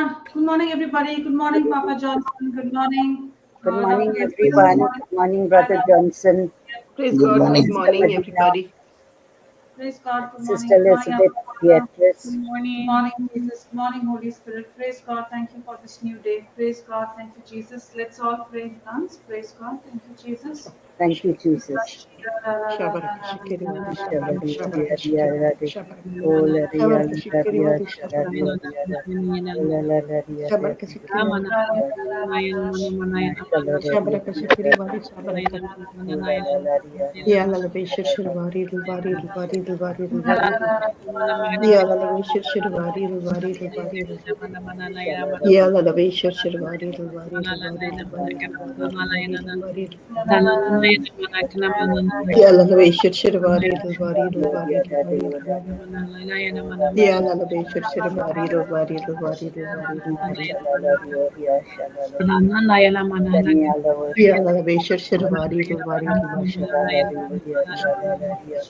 Good morning, everybody. Good morning, Papa Johnson. Good morning, Good Dr. morning, Wilson. everyone. Good morning, Brother Johnson, Praise Good God. morning. Good morning, Sister everybody. Praise God. Good morning. Sister Good morning, Elizabeth, Abba Father. Beatrice. Good morning, Jesus. Good morning, Holy Spirit. Praise God. Thank you for this new day. Praise God. Thank you, Jesus. Let's all pray in tongues. Praise God. Thank you, Jesus. Thank you, Jesus. Shabaraka shikiri wali shabaraka Shabari, shabaraka Ria, shikiri wali Ria, shabaraka Ola, Ria, shabaraka shikiri Ria, wali Shadari, shabaraka Ria, Ola, Ria, Ria, shabaraka shikiri wali Shalala, shabaraka shikiri wali shabaraka Ola, Ria, ya la la be shir shir wari ru wari ru wari ru wari ru wari ru ya la la be shir shir wari ru wari ru wari ru ya la la be shir shir wari ru wari ru wari ru wari ru wari ru wari ru ya la la be shir shir wari ru wari ru wari ru wari ru ya la la be shir shir wari ru wari ru wari ru wari ru wari ya la la be shir shir wari ru wari ru wari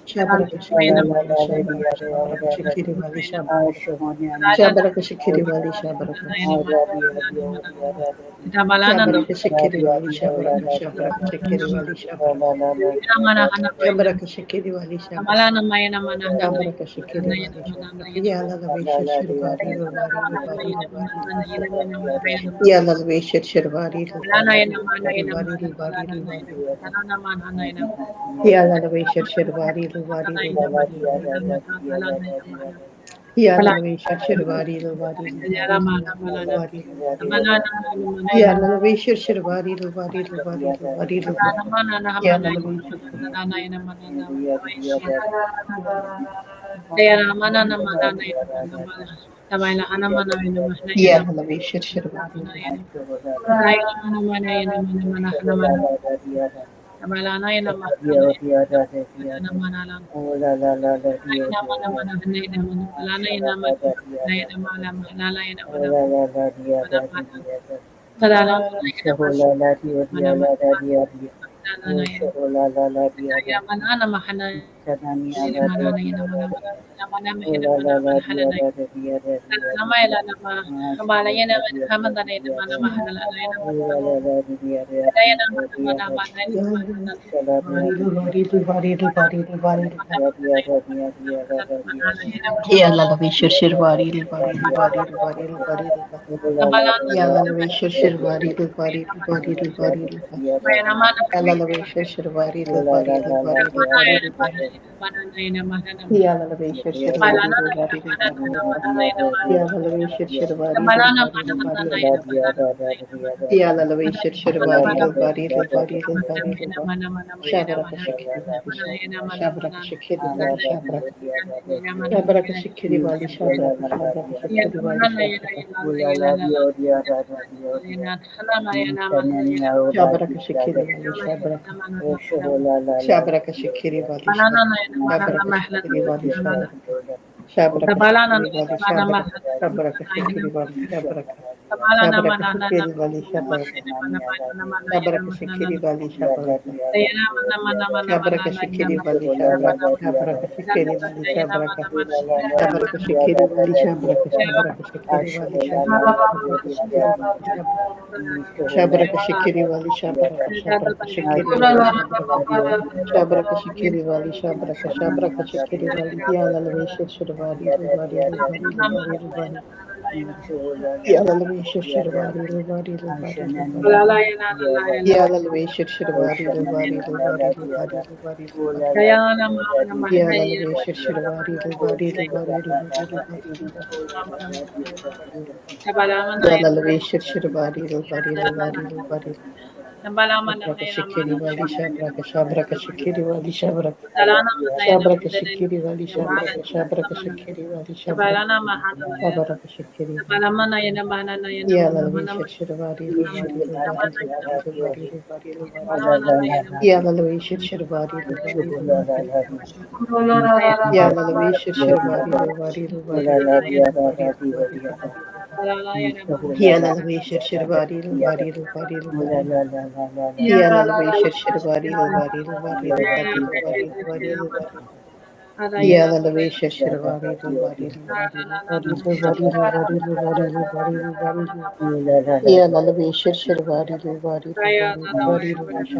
shabaraka shikiri wali shabaraka shabaraka shikiri wali shabaraka shabaraka shikiri wali shabaraka shabaraka shikiri wali shabaraka shabaraka shikiri wali shabaraka shabaraka shikiri wali shabaraka shabaraka shikiri wali shabaraka ya la la be shir shir wari ru wari ru wari ru wari ya la la be shir shir wari ru wari ru wari ru wari ru wari ya la la be shir shir wari ru wari ru wari ru wari ya la la be shir shir wari ru wari ru wari ru wari ru wari ru wari ya la la be shir shir wari ru wari ru wari ru wari ru ya la la be shir shir ya la la be shir shir wari ru ya wari ru wari ru wari ru wari ru wari ru ya la la be shir shir wari ru wari ru wari ru wari ru wari ru ya la la be shir shir wari ru wari ru wari ru wari ru ya la la be shir shir wari ru wari ru wari ru wari ru ya la la be shir shir wari ru wari ru wari ru ya la la be shir shir wari ru wari ru wari ru ya la la be shir shir wari ru wari ru wari ru wari ru shabaraka shikiri wali shabaraka shikiri wali shabaraka shabaraka shikiri wali shabaraka shabaraka shikiri wali shabaraka shabaraka shikiri wali shabaraka shabaraka shikiri wali shabaraka shikiri wali shabaraka shabaraka shikiri wali shabaraka shabaraka shikiri wali shabaraka shabaraka shikiri wali shabaraka shabaraka shikiri wali shabaraka shabaraka shikiri wali shabaraka shabaraka shikiri wali shabaraka shabaraka shikiri wali shabaraka shabaraka shikiri wali shabaraka shabaraka shikiri wali shabaraka shabaraka shikiri wali shabaraka shabaraka shikiri wali shabaraka shabaraka shikiri wali shabaraka shabaraka shikiri wali yala lawe shirwari rubari rubari rubari rubari yala lawe shirwari rubari rubari rubari yala lawe shirwari rubari rubari rubari rubari rubari yala lawe shirwari rubari rubari rubari rubari rubari yala lawe shirwari rubari rubari rubari shabraka shikiri wali shabraka shikiri wali shabraka shikiri wali shabraka shikiri wali shabraka shikiri yala lawe shirwari rubari rubari rubari rubari rubari rubari yala lawe shirwari rubari rubari yala lawe shirwari rubari rubari rubari rubari rubari rubari yala lawe shirwari rubari rubari rubari yala lawe shirwari rubari rubari rubari rubari rubari rubari Yalalabesha Shirvari Lubari Lubari Lubari Lubari Lubari Lubari Lubari Lubari Yalalabesha Shirvari Lubari Lubari Lubari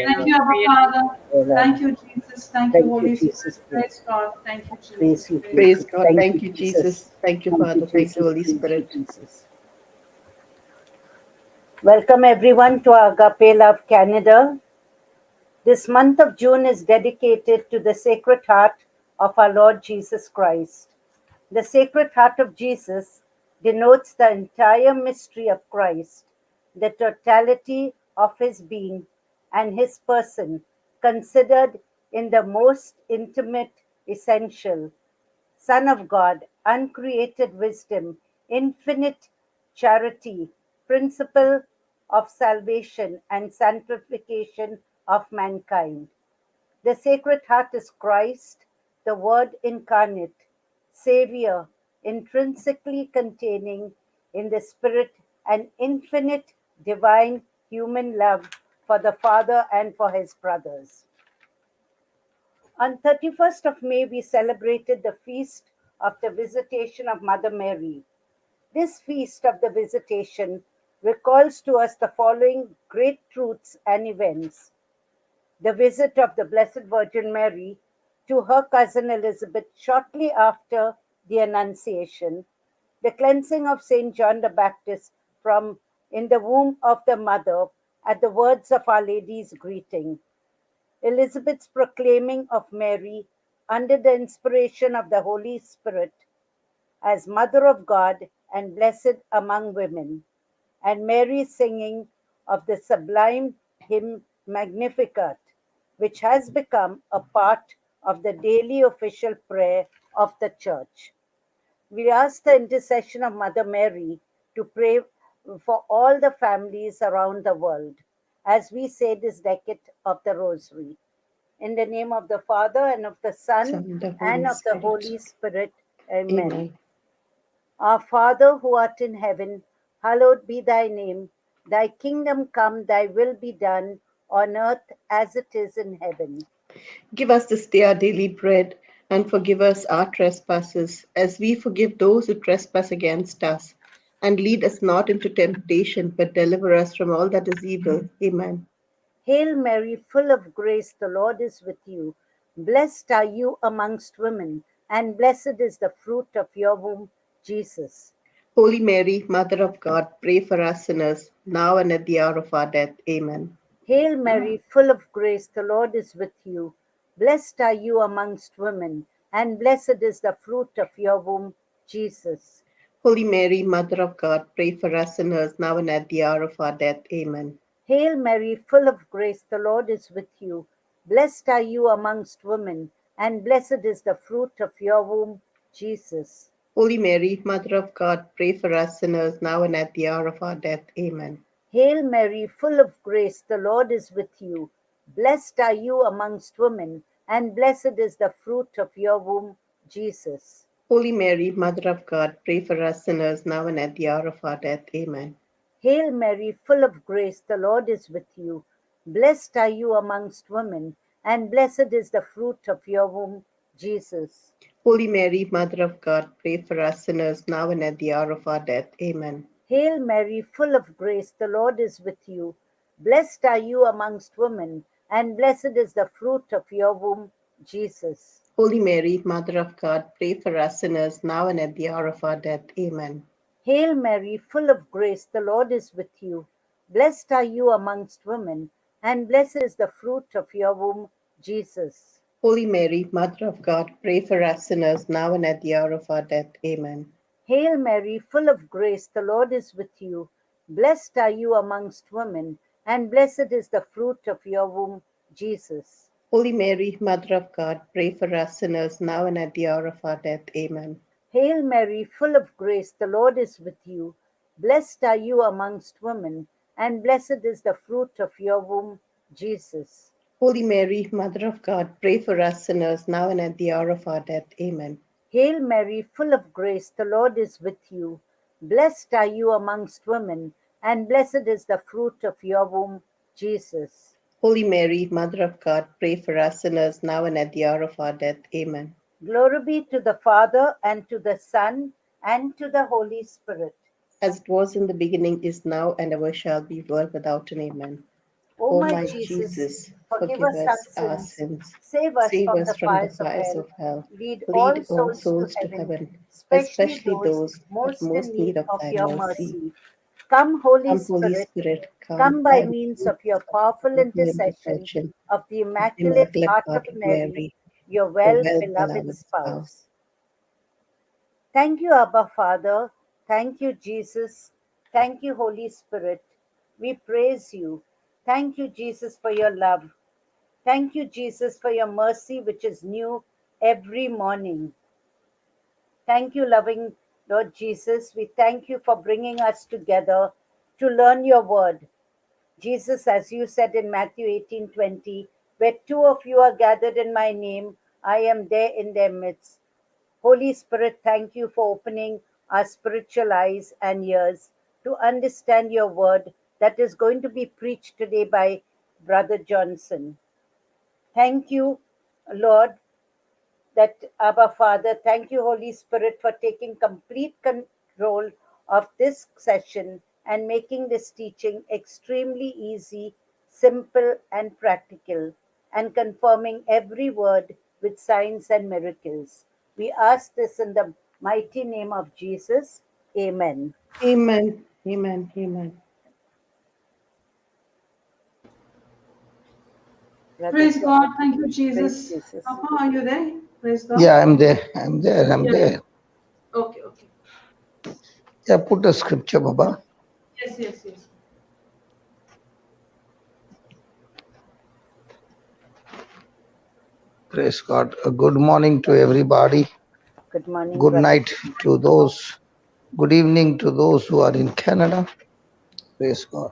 Thank you, Abba Father. Thank you, Jesus. Thank you, Thank you, Holy Jesus. Spirit. Praise God. Thank you, Praise Jesus. you, Praise Praise Jesus. God. Thank Thank you, you, Jesus. Jesus. Thank you, Thank you, Father. Thank you, Jesus. Holy Thank you, Spirit. Jesus. Welcome everyone to our Agape Love Canada. This month of June is dedicated to the Sacred Heart of our Lord Jesus Christ. The Sacred Heart of Jesus denotes the entire mystery of Christ, the totality of his being and his person, considered in the most intimate, essential. Son of God, uncreated wisdom, infinite charity, principle of salvation and sanctification of mankind. The Sacred Heart is Christ, the Word incarnate, Savior, intrinsically containing in the Spirit an infinite divine human love for the Father and for his brothers. On 31st of May, we celebrated the feast of the Visitation of Mother Mary. This feast of the Visitation recalls to us the following great truths and events: the visit of the Blessed Virgin Mary to her cousin Elizabeth shortly after the Annunciation, the cleansing of Saint John the Baptist from in the womb of the mother at the words of Our Lady's greeting, Elizabeth's proclaiming of Mary under the inspiration of the Holy Spirit as Mother of God and blessed among women, and Mary's singing of the sublime hymn Magnificat, which has become a part of the daily official prayer of the Church. We ask the intercession of Mother Mary to pray for all the families around the world as we say this decade of the Rosary. In the name of the Father, and of the Son, Son, the and Holy of the Spirit. Holy Spirit. Amen. Amen. Our Father who art in heaven, hallowed be thy name. Thy kingdom come, thy will be done, on earth as it is in heaven. Give us this day our daily bread, and forgive us our trespasses, as we forgive those who trespass against us. And lead us not into temptation, but deliver us from all that is evil. Amen. Hail Mary, full of grace, the Lord is with you. Blessed are you amongst women, and blessed is the fruit of your womb, Jesus. Holy Mary, Mother of God, pray for us sinners, now and at the hour of our death. Amen. Hail Mary, full of grace, the Lord is with you. Blessed are you amongst women, and blessed is the fruit of your womb, Jesus. Holy Mary, Mother of God, pray for us sinners, now and at the hour of our death. Amen. Hail Mary, full of grace, the Lord is with you. Blessed are you amongst women, and blessed is the fruit of your womb, Jesus. Holy Mary, Mother of God, pray for us sinners, now and at the hour of our death. Amen. Hail Mary, full of grace, the Lord is with you. Blessed are you amongst women, and blessed is the fruit of your womb, Jesus. Holy Mary, Mother of God, pray for us sinners, now and at the hour of our death. Amen. Hail Mary, full of grace, the Lord is with you. Blessed are you amongst women, and blessed is the fruit of your womb, Jesus. Holy Mary, Mother of God, pray for us sinners, now and at the hour of our death. Amen. Hail Mary, full of grace, the Lord is with you. Blessed are you amongst women, and blessed is the fruit of your womb, Jesus. Holy Mary, Mother of God, pray for us sinners, now and at the hour of our death. Amen. Hail Mary, full of grace, the Lord is with you. Blessed are you amongst women, and blessed is the fruit of your womb, Jesus. Holy Mary, Mother of God, pray for us sinners, now and at the hour of our death. Amen. Hail Mary, full of grace, the Lord is with you. Blessed are you amongst women, and blessed is the fruit of your womb, Jesus. Holy Mary, Mother of God, pray for us sinners, now and at the hour of our death. Amen. Hail Mary, full of grace, the Lord is with you. Blessed are you amongst women, and blessed is the fruit of your womb, Jesus. Holy Mary, Mother of God, pray for us sinners, now and at the hour of our death. Amen. Hail Mary, full of grace, the Lord is with you. Blessed are you amongst women, and blessed is the fruit of your womb, Jesus. Holy Mary, Mother of God, pray for us sinners now and at the hour of our death. Amen. Glory be to the Father, and to the Son, and to the Holy Spirit. As it was in the beginning, is now, and ever shall be, world without an amen. O my my Jesus, Jesus, forgive forgive us our sins, save us save from us the from the fires of fires hell, of hell, lead all lead all souls to souls to heaven, heaven, especially especially those those that most in most need need of of thy your mercy. mercy. Come, Holy Come, Holy Spirit, Spirit, come by means of your powerful intercession intercession of the of the Immaculate Immaculate Heart of Heart of Mary, Mary, your your well-beloved well-beloved spouse. spouse. Thank you, Abba Father. Thank you, Jesus. Thank you, Holy Spirit. We praise you. Thank you, Jesus, for your love. Thank you, Jesus, for your mercy, which is new every morning. Thank you, loving Lord Jesus. We thank you for bringing us together to learn your word. Jesus, as you said in Matthew 18:20, where two of you are gathered in my name, I am there in their midst. Holy Spirit, thank you for opening our spiritual eyes and ears to understand your word that is going to be preached today by Brother Johnson. Thank you, Lord, that Abba Father, thank you, Holy Spirit, for taking complete control of this session and making this teaching extremely easy, simple, and practical, and confirming every word with signs and miracles. We ask this in the mighty name of Jesus. Amen. Amen. Amen. Amen. Praise God. Thank you, Praise Jesus. Jesus. Papa, are you there? Praise God. Yeah, I'm there. I'm Yeah. there. Okay, okay. Yeah, put a scripture, Baba. Yes. Praise God. Good morning to everybody. Good morning, Good brother. night to those. Good evening to those who are in Canada. Praise God.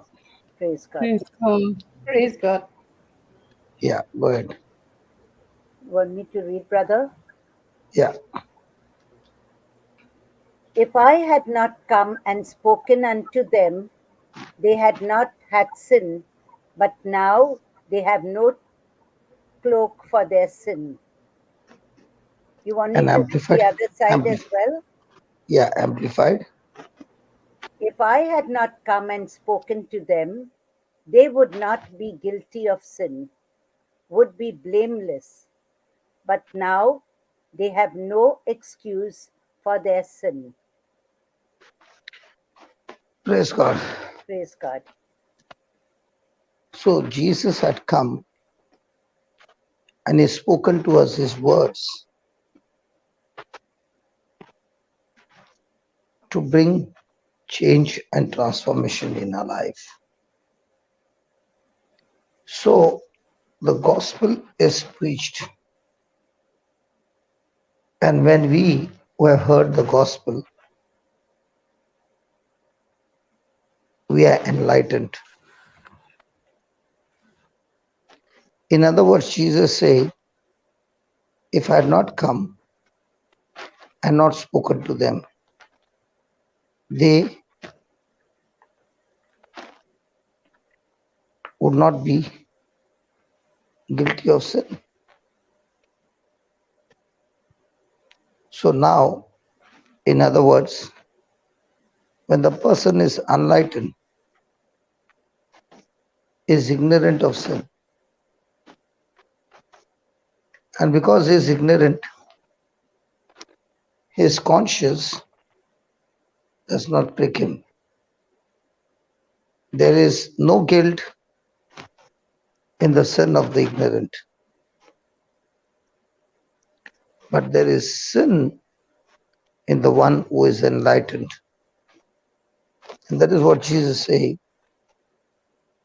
Praise God. Praise God. Praise God. Yeah, go ahead. Want me to read, brother? Yeah. If I had not come and spoken unto them, they had not had sin, but now they have no cloak for their sin. You want me And to read amplified. the other side as well? Yeah, amplified. If I had not come and spoken to them, they would not be guilty of sin, would be blameless. But now they have no excuse for their sin. Praise God. Praise God. So Jesus had come and he spoken to us his words to bring change and transformation in our life. So the gospel is preached. And when we who have heard the gospel, we are enlightened. In other words, Jesus said, if I had not come and not spoken to them, they would not be guilty of sin. So now, in other words, when the person is enlightened, is ignorant of sin, and because he is ignorant, his conscience does not prick him. There is no guilt in the sin of the ignorant, but there is sin in the one who is enlightened. And that is what Jesus is saying.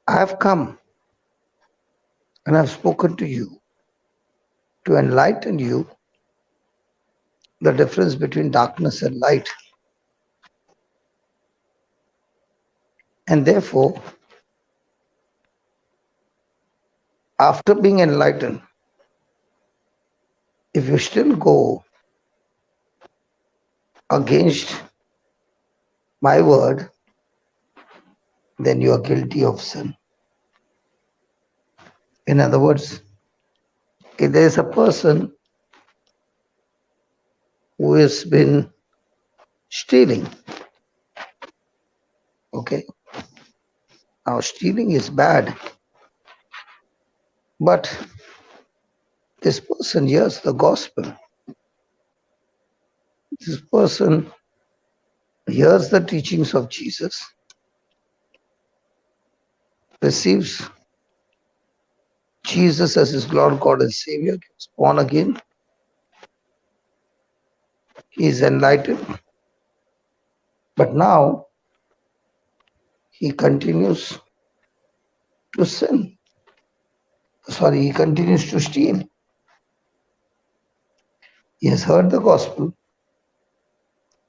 I have come and I have spoken to you to enlighten you the difference between darkness and light. And therefore, after being enlightened, if you still go against my word, then you are guilty of sin. In other words, if there is a person who has been stealing, okay, now stealing is bad, but this person hears the gospel. This person hears the teachings of Jesus, receives Jesus as his Lord, God, and Savior, gets born again, he is enlightened, but now he continues to sin. He continues to steal. He has heard the gospel,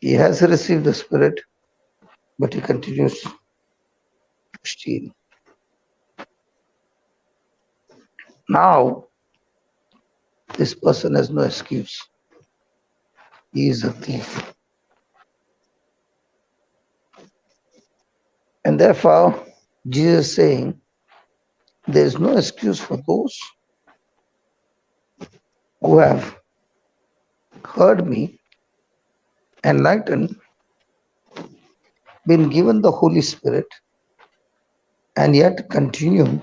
he has received the Spirit, but he continues to steal. Now, this person has no excuse. He is a thief. And therefore, Jesus is saying, there is no excuse for those who have heard me, enlightened, been given the Holy Spirit, and yet continue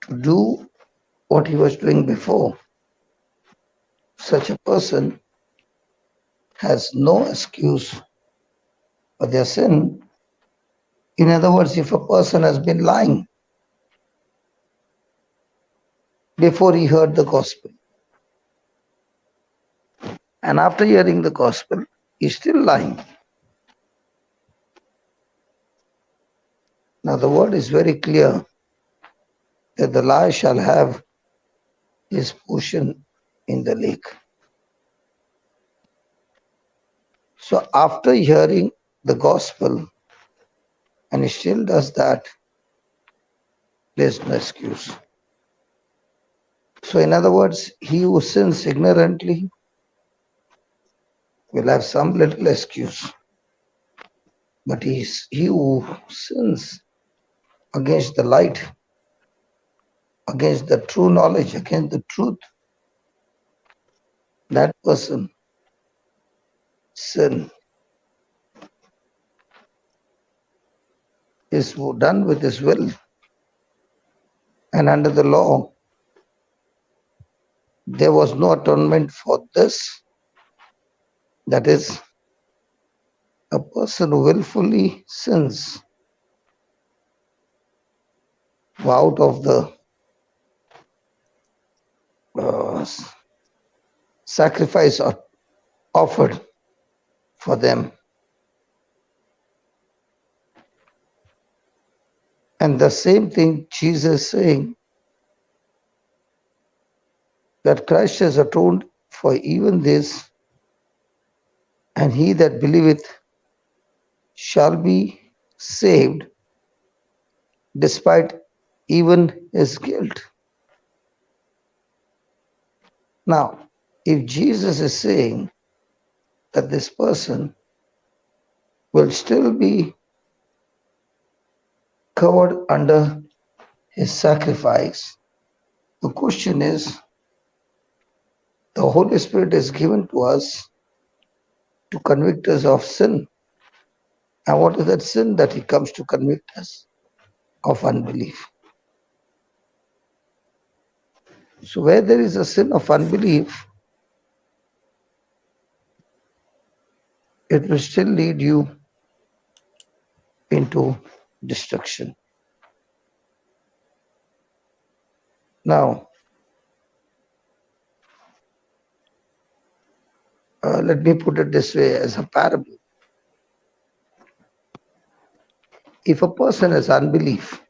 to do what he was doing before. Such a person has no excuse for their sin. In other words, if a person has been lying before he heard the gospel, and after hearing the gospel, he's still lying. Now the word is very clear that the lie shall have his portion in the lake. So after hearing the gospel, and he still does that, there's no excuse. So in other words, he who sins ignorantly will have some little excuse. But he who sins against the light, against the true knowledge, against the truth, that person sin is done with his will. And under the law, there was no atonement for this. That is, a person who willfully sins out of the sacrifice offered for them. And the same thing Jesus is saying, that Christ has atoned for even this, and he that believeth shall be saved despite even his guilt. Now, if Jesus is saying that this person will still be covered under his sacrifice, the question is, the Holy Spirit is given to us to convict us of sin. And what is that sin that he comes to convict us? Of unbelief. So where there is a sin of unbelief, it will still lead you into destruction. Now, let me put it this way as a parable. If a person has unbelief,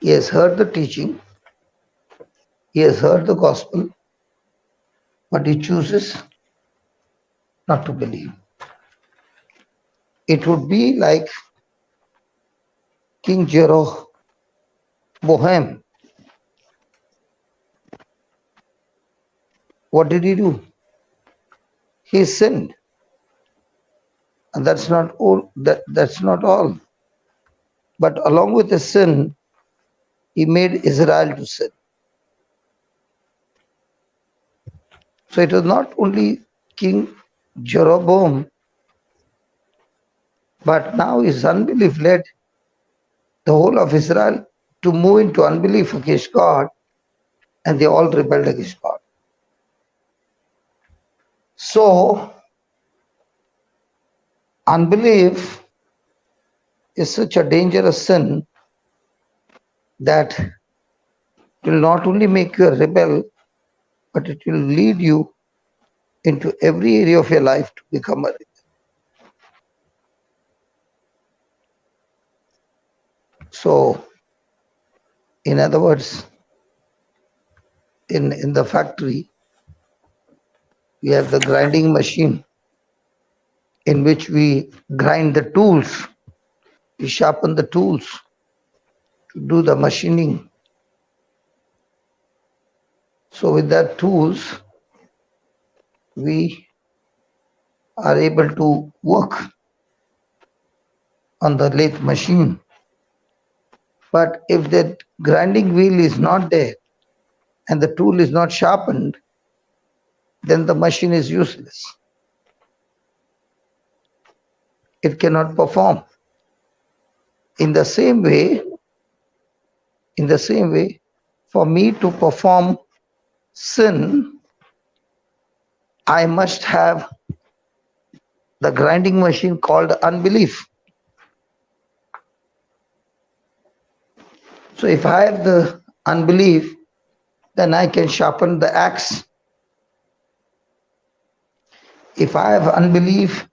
he has heard the teaching, he has heard the gospel, but he chooses not to believe. It would be like King Jeroboam. What did he do? He sinned. And that's not all. But along with the sin, He made Israel to sin. So it was not only King Jeroboam, but now his unbelief led the whole of Israel to move into unbelief against God, and they all rebelled against God. So, unbelief is such a dangerous sin that will not only make you a rebel, but it will lead you into every area of your life to become a rebel. So, in other words, in the factory, we have the grinding machine in which we grind the tools, we sharpen the tools to do the machining. So with that tools, we are able to work on the lathe machine. But if that grinding wheel is not there and the tool is not sharpened, then the machine is useless. It cannot perform. In the same way, for me to perform sin, I must have the grinding machine called unbelief. So if I have the unbelief, then I can sharpen the axe. If I have unbelief,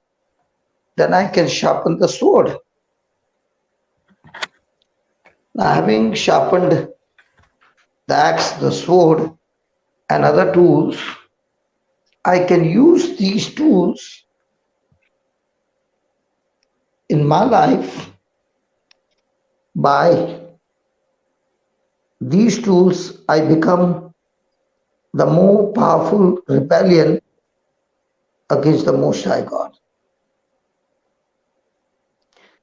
then I can sharpen the sword. Now, having sharpened the axe, the sword, and other tools, I can use these tools in my life. By these tools, I become the more powerful rebellion against the Most High God.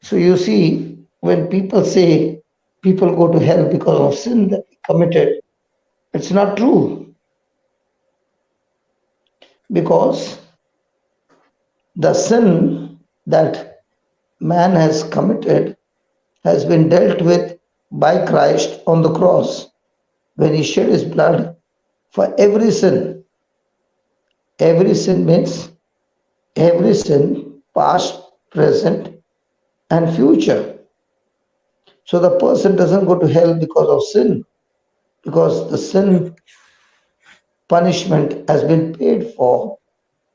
So you see, when people say people go to hell because of sin that they committed, it's not true. Because the sin that man has committed has been dealt with by Christ on the cross when he shed his blood for every sin. Every sin means every sin, past, present, and future. So the person doesn't go to hell because of sin, because the sin punishment has been paid for,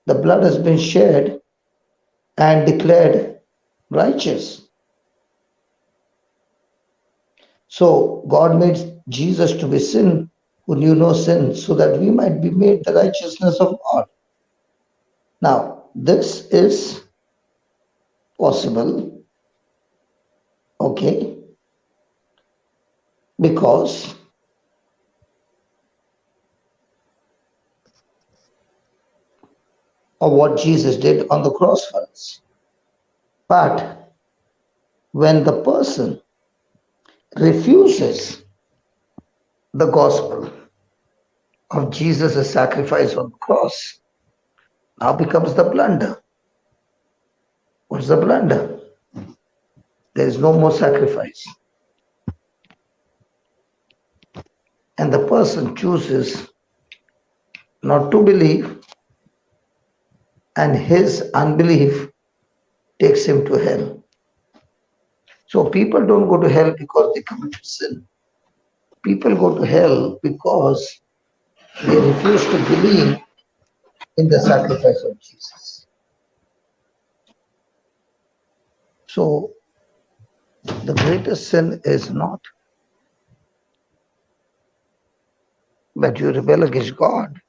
the blood has been shed and declared righteous. So God made Jesus to be sin who knew no sin, so that we might be made the righteousness of God. Now, this is possible, okay, because of what Jesus did on the cross for us. But when the person refuses the gospel of Jesus' sacrifice on the cross, now becomes the blunder. What's the blunder? There is no more sacrifice. And the person chooses not to believe, and his unbelief takes him to hell. So people don't go to hell because they committed sin. People go to hell because they refuse to believe in the sacrifice of Jesus. So the greatest sin is not that you rebel against God,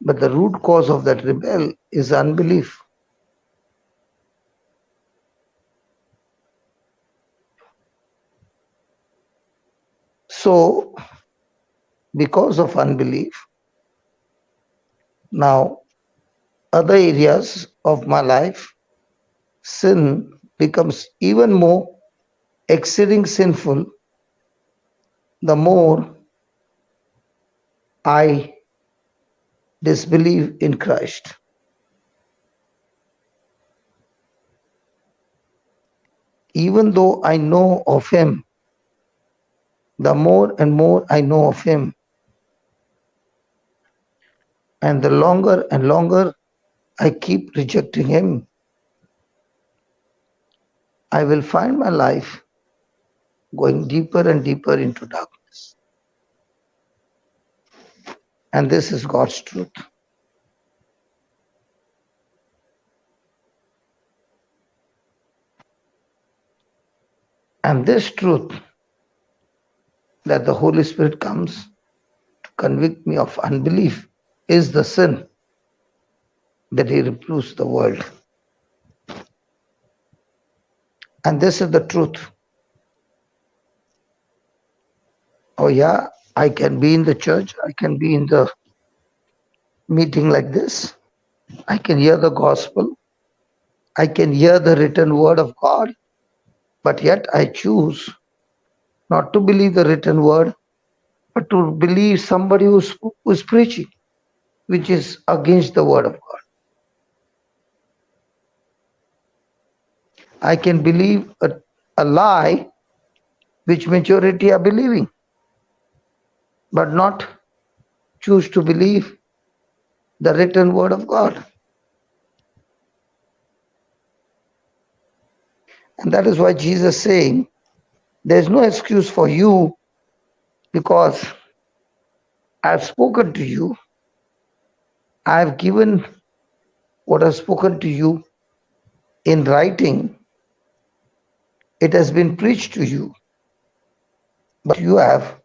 but the root cause of that rebel is unbelief. So, because of unbelief, now other areas of my life, sin becomes even more exceeding sinful the more I disbelieve in Christ. Even though I know of him, the more and more I know of him, and the longer and longer I keep rejecting him, I will find my life going deeper and deeper into darkness. And this is God's truth. And this truth that the Holy Spirit comes to convict me of unbelief is the sin that he reproves the world. And this is the truth. Oh yeah, I can be in the church, I can be in the meeting like this, I can hear the gospel, I can hear the written word of God, but yet I choose not to believe the written word, but to believe somebody who's preaching, which is against the word of God. I can believe a lie which majority are believing, but not choose to believe the written word of God. And that is why Jesus is saying, there's no excuse for you, because I've spoken to you, I've given what I've spoken to you in writing, it has been preached to you, but you have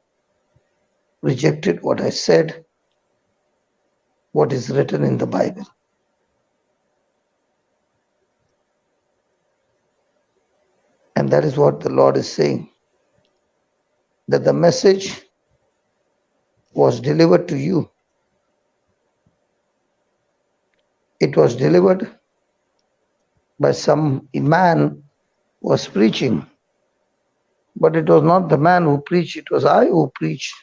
rejected what I said, what is written in the Bible. And that is what the Lord is saying, that the message was delivered to you. It was delivered by some man who was preaching, but it was not the man who preached, it was I who preached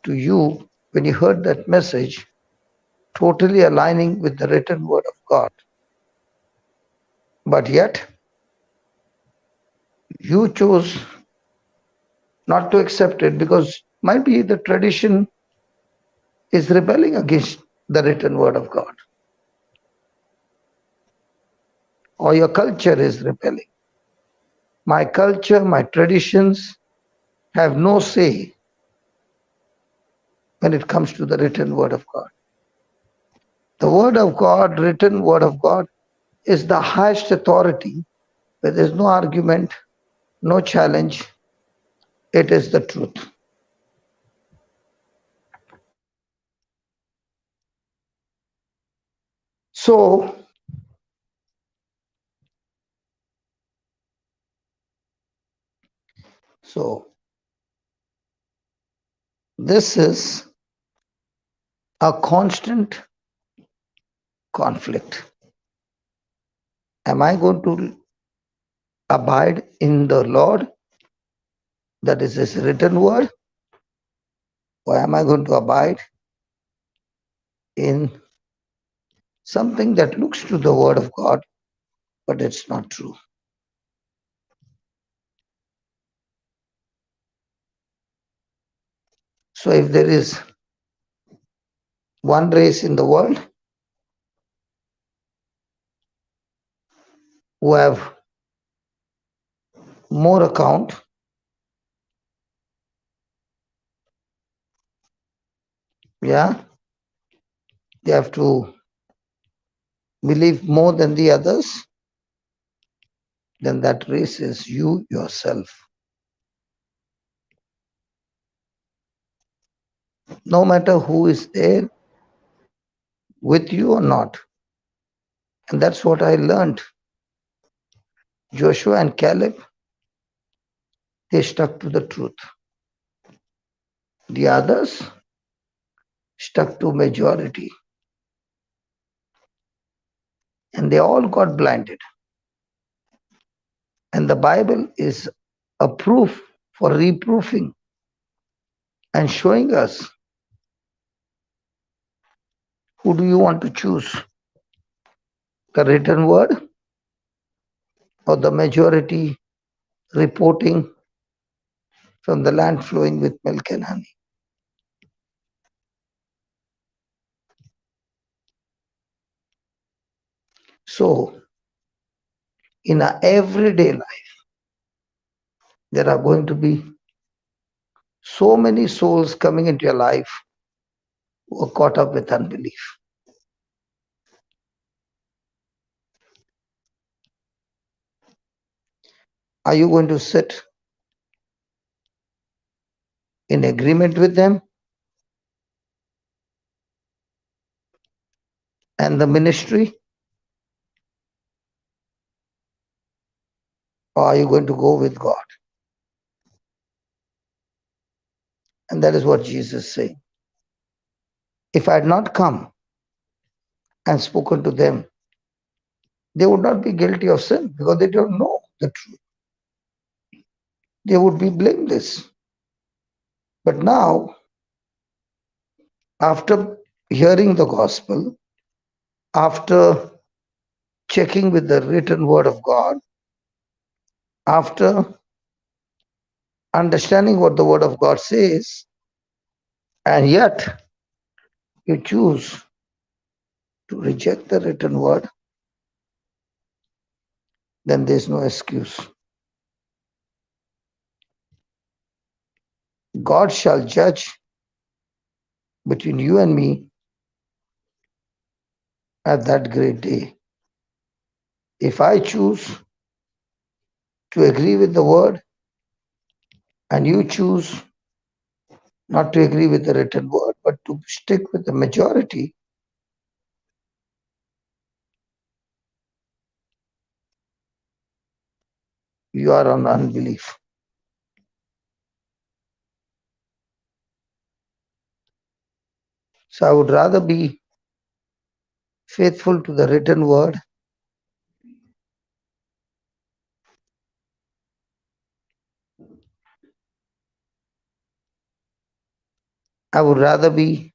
to you when you heard that message, totally aligning with the written word of God. But yet, you chose not to accept it because might be the tradition is rebelling against the written word of God, or your culture is rebelling. My culture, my traditions have no say when it comes to the written word of God. The word of God, written word of God, is the highest authority where there is no argument, no challenge. It is the truth. So, this is a constant conflict. Am I going to abide in the Lord, that is his written word, or am I going to abide in something that looks to the word of God, but it's not true? So if there is one race in the world who have more account, yeah, they have to believe more than the others, then that race is you yourself. No matter who is there with you or not. And that's what I learned. Joshua and Caleb, they stuck to the truth. The others stuck to majority. And they all got blinded. And the Bible is a proof for reproofing and showing us who do you want to choose, the written word or the majority reporting from the land flowing with milk and honey. So, in our everyday life, there are going to be so many souls coming into your life who are caught up with unbelief. Are you going to sit in agreement with them and the ministry? Or are you going to go with God? And that is what Jesus is saying. If I had not come and spoken to them, they would not be guilty of sin because they don't know the truth. They would be blameless. But now, after hearing the gospel, after checking with the written word of God, after understanding what the word of God says, and yet you choose to reject the written word, then there's no excuse. God shall judge between you and me at that great day. If I choose to agree with the word and you choose not to agree with the written word, but to stick with the majority, you are on unbelief. So I would rather be faithful to the written word I would rather be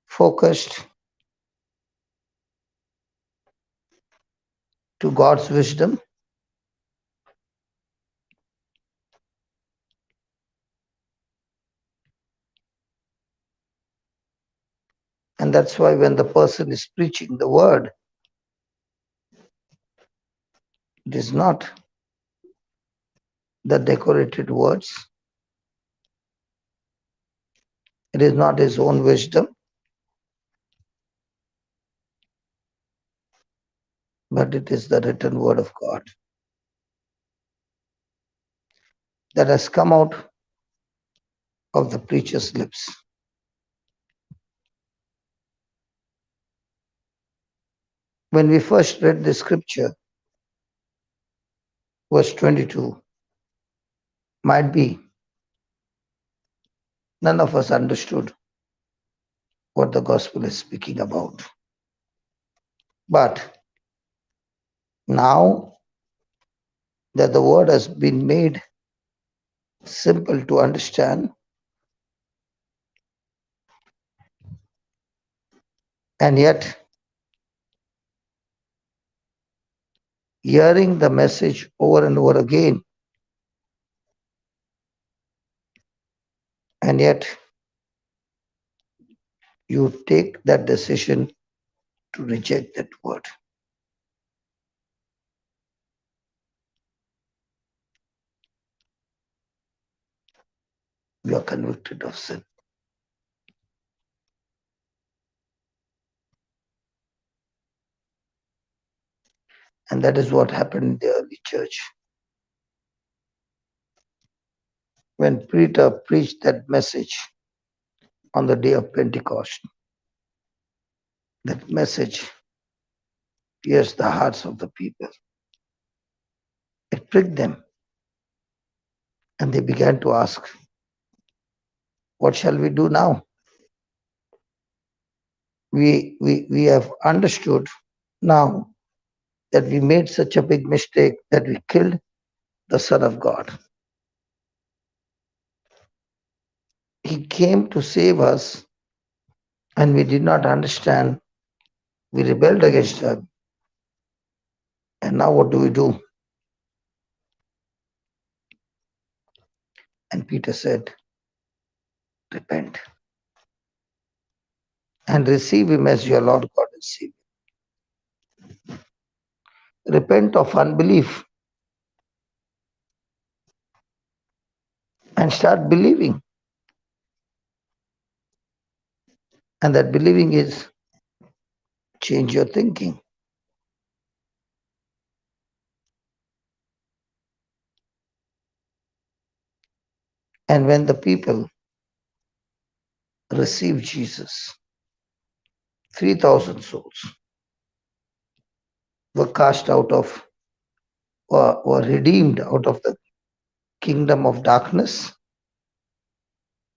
focused to God's wisdom and that's why when the person is preaching the word, it is not the decorated words, it is not his own wisdom, but it is the written word of God that has come out of the preacher's lips. When we first read the scripture, verse 22, might be none of us understood what the gospel is speaking about. But now that the word has been made simple to understand, and yet hearing the message over and over again, and yet you take that decision to reject that word. You are convicted of sin. And that is what happened in the early church. When Peter preached that message on the day of Pentecost, that message pierced the hearts of the people. It pricked them. And they began to ask, what shall we do now? We have understood now that we made such a big mistake that we killed the Son of God. He came to save us, and we did not understand. We rebelled against him. And now what do? And Peter said, repent and receive him as your Lord God and Savior. Repent of unbelief and start believing. And that believing is change your thinking. And when the people received Jesus, 3,000 souls were cast out of, were redeemed out of the kingdom of darkness,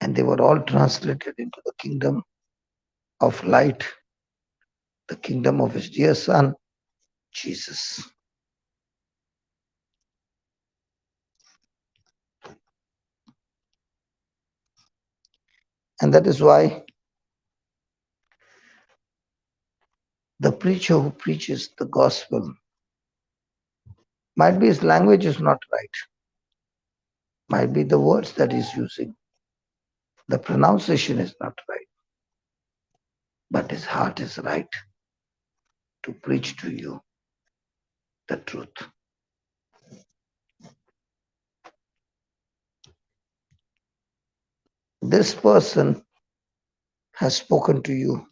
and they were all translated into the kingdom of light, the kingdom of his dear Son, Jesus. And that is why the preacher who preaches the gospel, might be his language is not right, might be the words that he's using, the pronunciation is not right, but his heart is right to preach to you the truth. This person has spoken to you.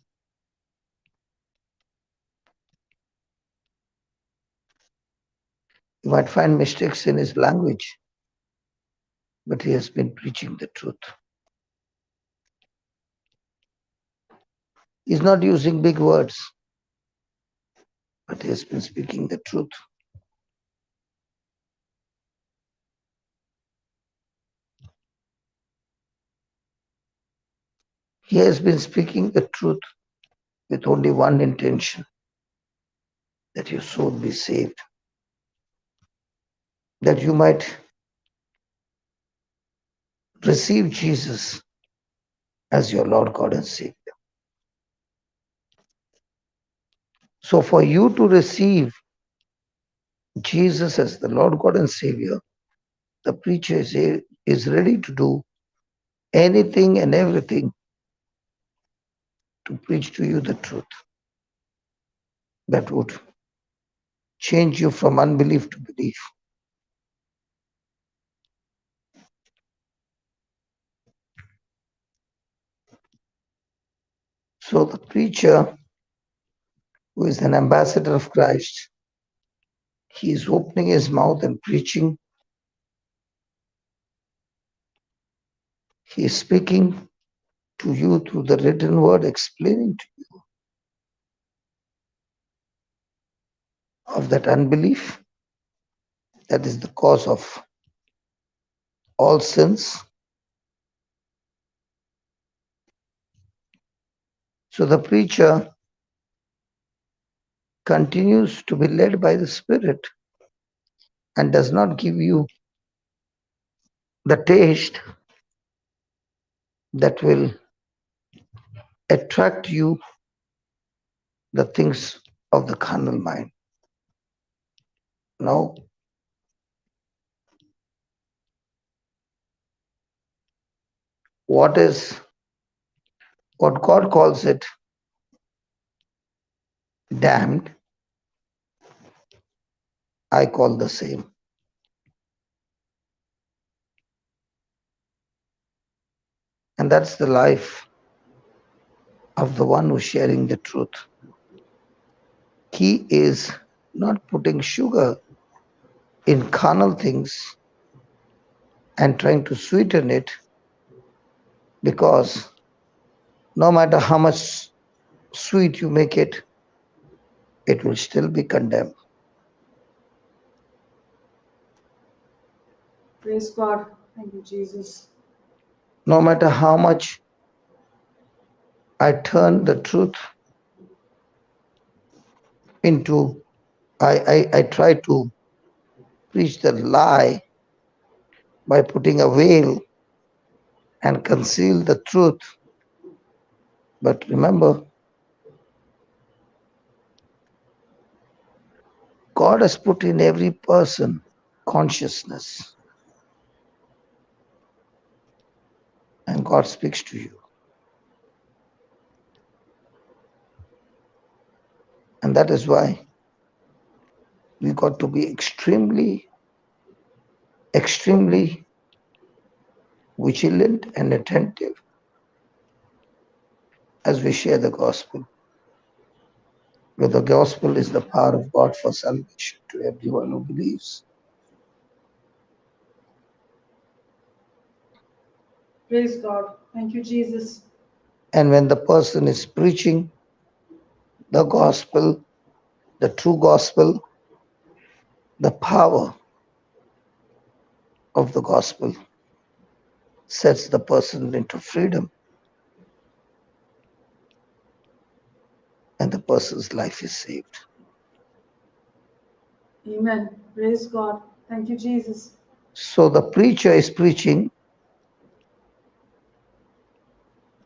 You might find mistakes in his language, but he has been preaching the truth. He's not using big words, but he has been speaking the truth. He has been speaking the truth with only one intention, that your soul be saved, that you might receive Jesus as your Lord God and Savior. So for you to receive Jesus as the Lord God and Savior, the preacher is ready to do anything and everything to preach to you the truth that would change you from unbelief to belief. So the preacher, who is an ambassador of Christ, he is opening his mouth and preaching. He is speaking to you through the written word, explaining to you of that unbelief that is the cause of all sins. So the preacher continues to be led by the Spirit and does not give you the taste that will attract you the things of the carnal mind. No. What God calls it damned, I call the same. And that's the life of the one who's sharing the truth. He is not putting sugar in carnal things and trying to sweeten it, because no matter how much sweet you make it, it will still be condemned. Praise God. Thank you, Jesus. No matter how much I turn the truth into, I try to preach the lie by putting a veil and conceal the truth. But remember, God has put in every person consciousness, and God speaks to you. And that is why we got to be extremely vigilant and attentive as we share the gospel. Because the gospel is the power of God for salvation to everyone who believes. Praise God. Thank you, Jesus. And when the person is preaching the gospel, the true gospel, the power of the gospel sets the person into freedom, and the person's life is saved. Amen. Praise God. Thank you, Jesus. So the preacher is preaching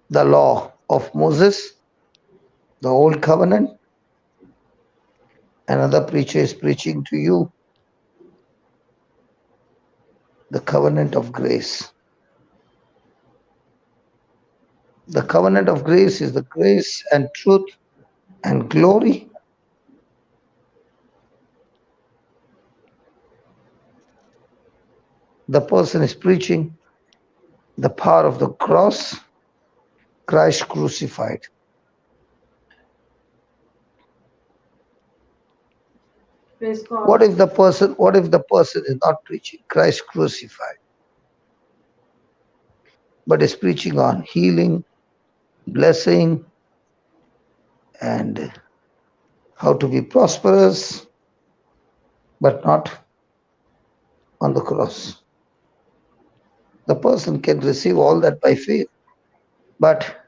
the law of Moses, the old covenant. Another preacher is preaching to you the covenant of grace. The covenant of grace is the grace and truth and glory. The person is preaching the power of the cross, Christ crucified. Praise God. What if the person is not preaching Christ crucified, but is preaching on healing, blessing, and how to be prosperous, but not on the cross? The person can receive all that by faith, but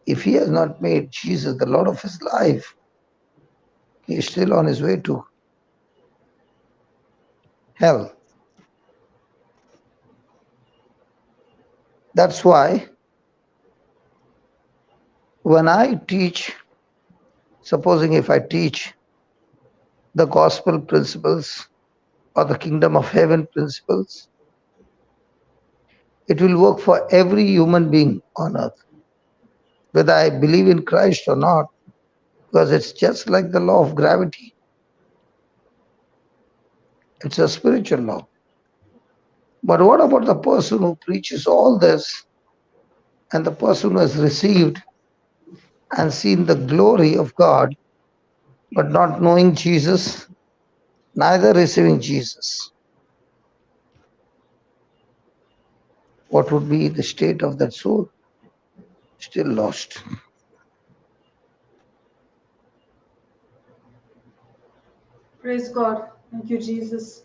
if he has not made Jesus the Lord of his life, he is still on his way to hell. That's why when I teach, supposing if I teach the gospel principles or the kingdom of heaven principles, it will work for every human being on earth, whether I believe in Christ or not, because it's just like the law of gravity. It's a spiritual law. But what about the person who preaches all this and the person who has received and seen the glory of God, but not knowing Jesus, neither receiving Jesus? What would be the state of that soul? Still lost. Praise God. Thank you, Jesus.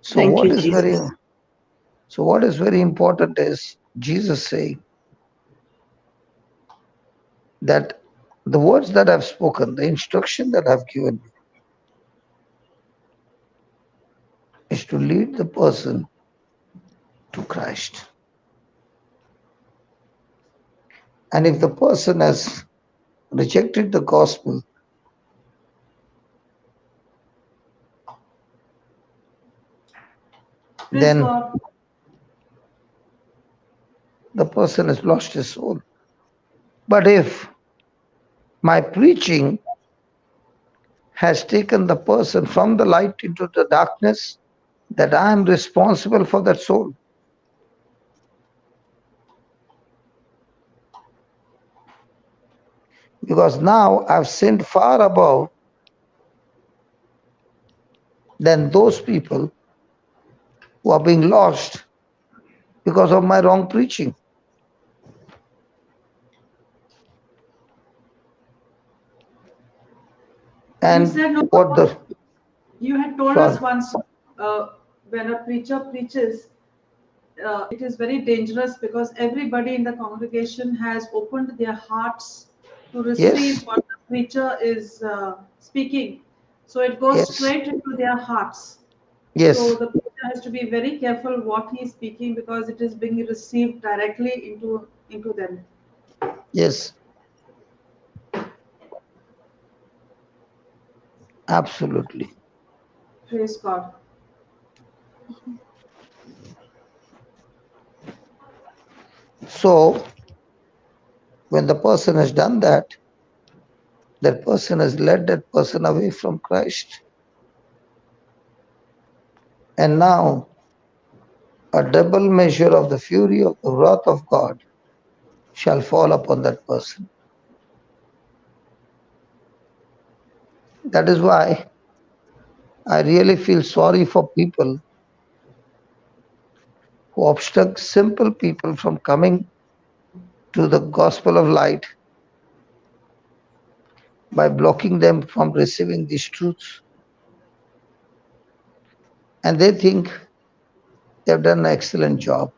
So Thank what you, is Jesus. very important is Jesus saying that the words that I've spoken, the instruction that I've given you, is to lead the person to Christ. And if the person has rejected the gospel, Praise then God. the person has lost his soul. But if my preaching has taken the person from the light into the darkness, that I am responsible for that soul. Because now I've sinned far above than those people who are being lost because of my wrong preaching. And You said, no, what the you had told sorry. us once when a preacher preaches, it is very dangerous because everybody in the congregation has opened their hearts to receive Yes, what the preacher is speaking. So it goes yes, straight into their hearts. So yes, the preacher has to be very careful what he is speaking because it is being received directly into them. Yes, absolutely. Praise God. So, when the person has done that, that person has led that person away from Christ. And now, a double measure of the fury of the wrath of God shall fall upon that person. That is why I really feel sorry for people who obstruct simple people from coming to the gospel of light by blocking them from receiving these truths. And they think they've done an excellent job.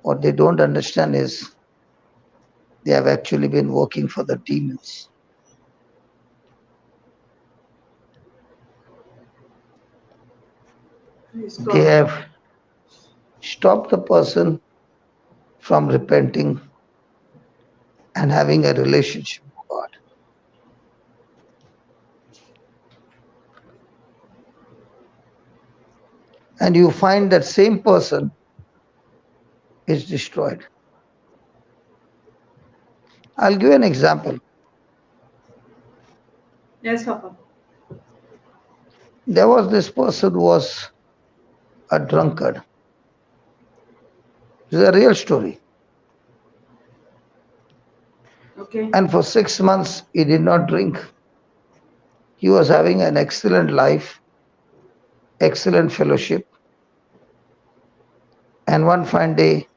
What they don't understand is they have actually been working for the demons. Praise They God. have stopped the person from repenting and having a relationship with God. And you find that same person is destroyed. I'll give you an example. Yes, Papa. There was this person who was a drunkard. This is a real story. Okay. And for 6 months, he did not drink. He was having an excellent life, excellent fellowship. And one fine day,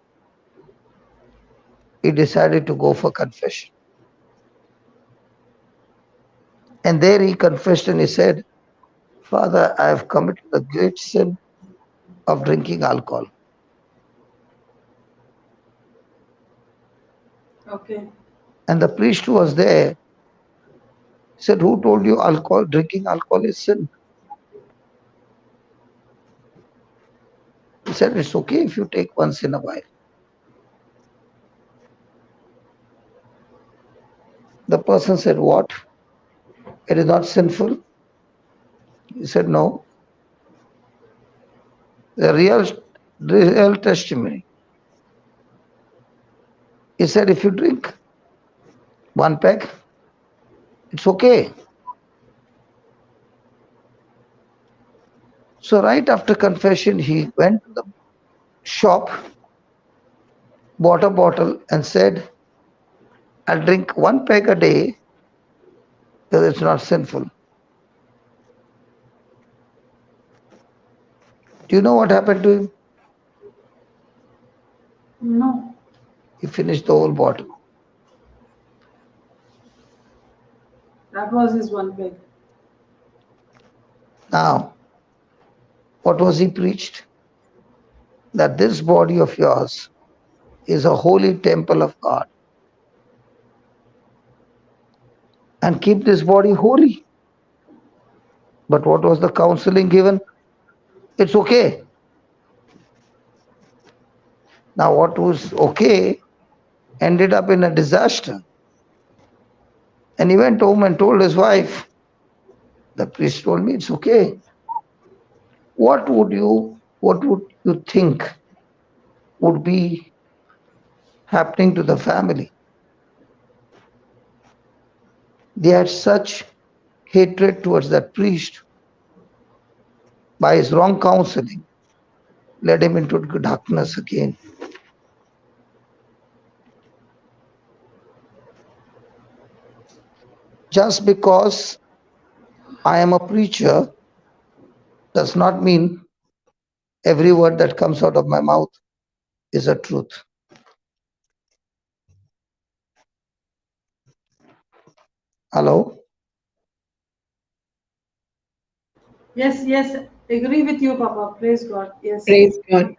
he decided to go for confession. And there he confessed and he said, Father, I have committed the great sin of drinking alcohol. Okay. And the priest who was there said, who told you drinking alcohol is sin? He said, it's okay if you take once in a while. The person said, what? It is not sinful? He said, no. The real testimony. He said, if you drink one peg, it's okay. So right after confession, he went to the shop, bought a bottle and said, I'll drink one peg a day because it's not sinful. Do you know what happened to him? No. He finished the whole bottle. That was his one peg. Now, what was he preached? That this body of yours is a holy temple of God. And keep this body holy. But what was the counseling given? It's okay. Now, what was okay ended up in a disaster. And he went home and told his wife, the priest told me it's okay. What would you think would be happening to the family? They had such hatred towards that priest by his wrong counseling, led him into darkness again. Just because I am a preacher does not mean every word that comes out of my mouth is a truth. Hello? Yes, yes. Agree with you, Papa. Praise God. Yes. Praise God.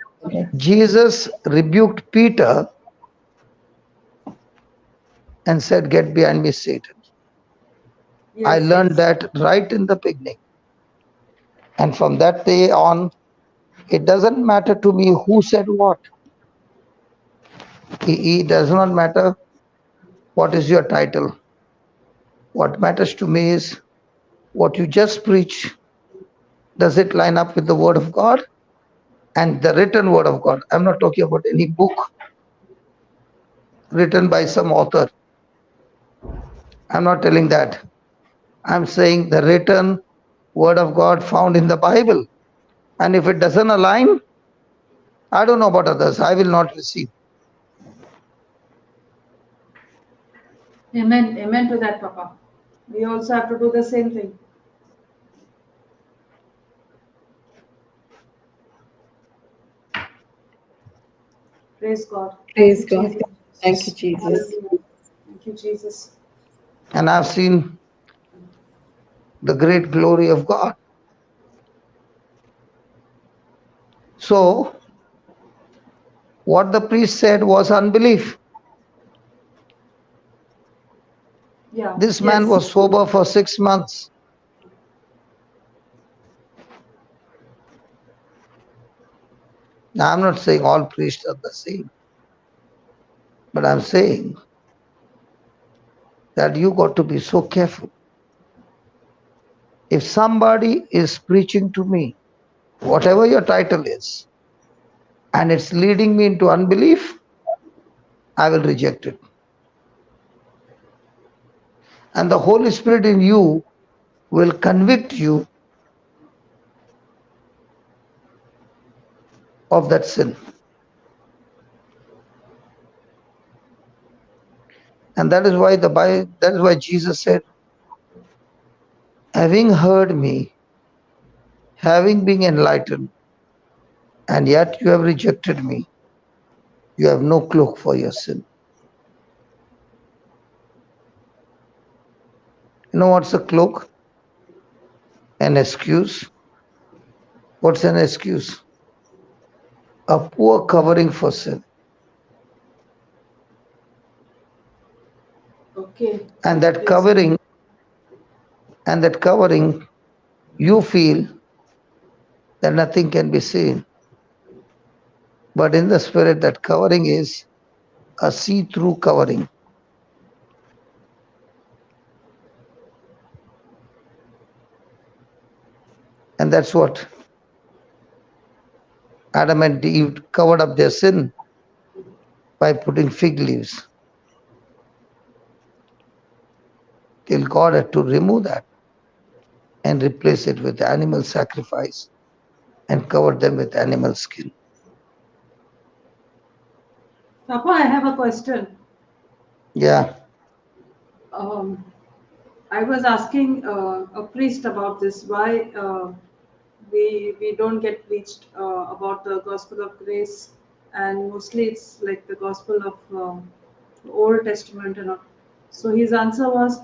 Jesus rebuked Peter and said, get behind me, Satan. Yes. I learned Yes. that right in the beginning. And from that day on, It doesn't matter to me who said what. It does not matter what is your title. What matters to me is what you just preach. Does it line up with the word of God and the written word of God? I'm not talking about any book written by some author. I'm not telling that. I'm saying the written word of God found in the Bible. And if it doesn't align, I don't know about others. I will not receive. Amen. Amen to that, Papa. We also have to do the same thing. Praise God. Praise God. Thank you, Jesus. Thank you, Jesus. And I've seen the great glory of God. So, what the priest said was unbelief. Yeah. This man was sober for 6 months. Now, I'm not saying all priests are the same, but I'm saying that you got to be so careful. If somebody is preaching to me, whatever your title is, and it's leading me into unbelief, I will reject it. And the Holy Spirit in you will convict you of that sin. And that is why that is why Jesus said, having heard me, having been enlightened, and yet you have rejected me, you have no cloak for your sin. You know what's a cloak? An excuse. What's an excuse? A poor covering for sin. Okay. And that covering, you feel that nothing can be seen. But in the spirit, that covering is a see-through covering. And that's what Adam and Eve covered up their sin by putting fig leaves. Till God had to remove that and replace it with animal sacrifice and cover them with animal skin. Papa, I have a question. Yeah. I was asking a priest about this. Why we don't get preached about the gospel of grace, and mostly it's like the gospel of Old Testament and all. So his answer was,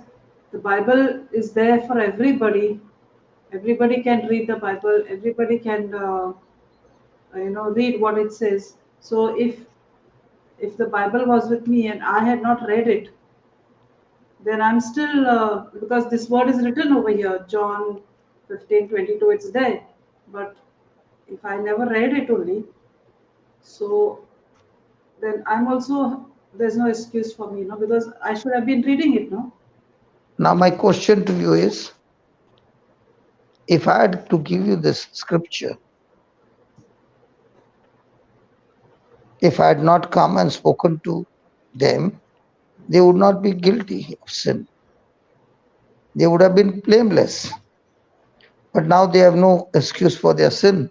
the Bible is there for everybody. Everybody can read the Bible. Everybody can read what it says. So if the Bible was with me and I had not read it, then I'm still, because this word is written over here, John 15:22, it's there. But if I never read it only, so then I'm also, there's no excuse for me, because I should have been reading it, no? Now my question to you is, if I had to give you this scripture, if I had not come and spoken to them, they would not be guilty of sin. They would have been blameless. But now they have no excuse for their sin.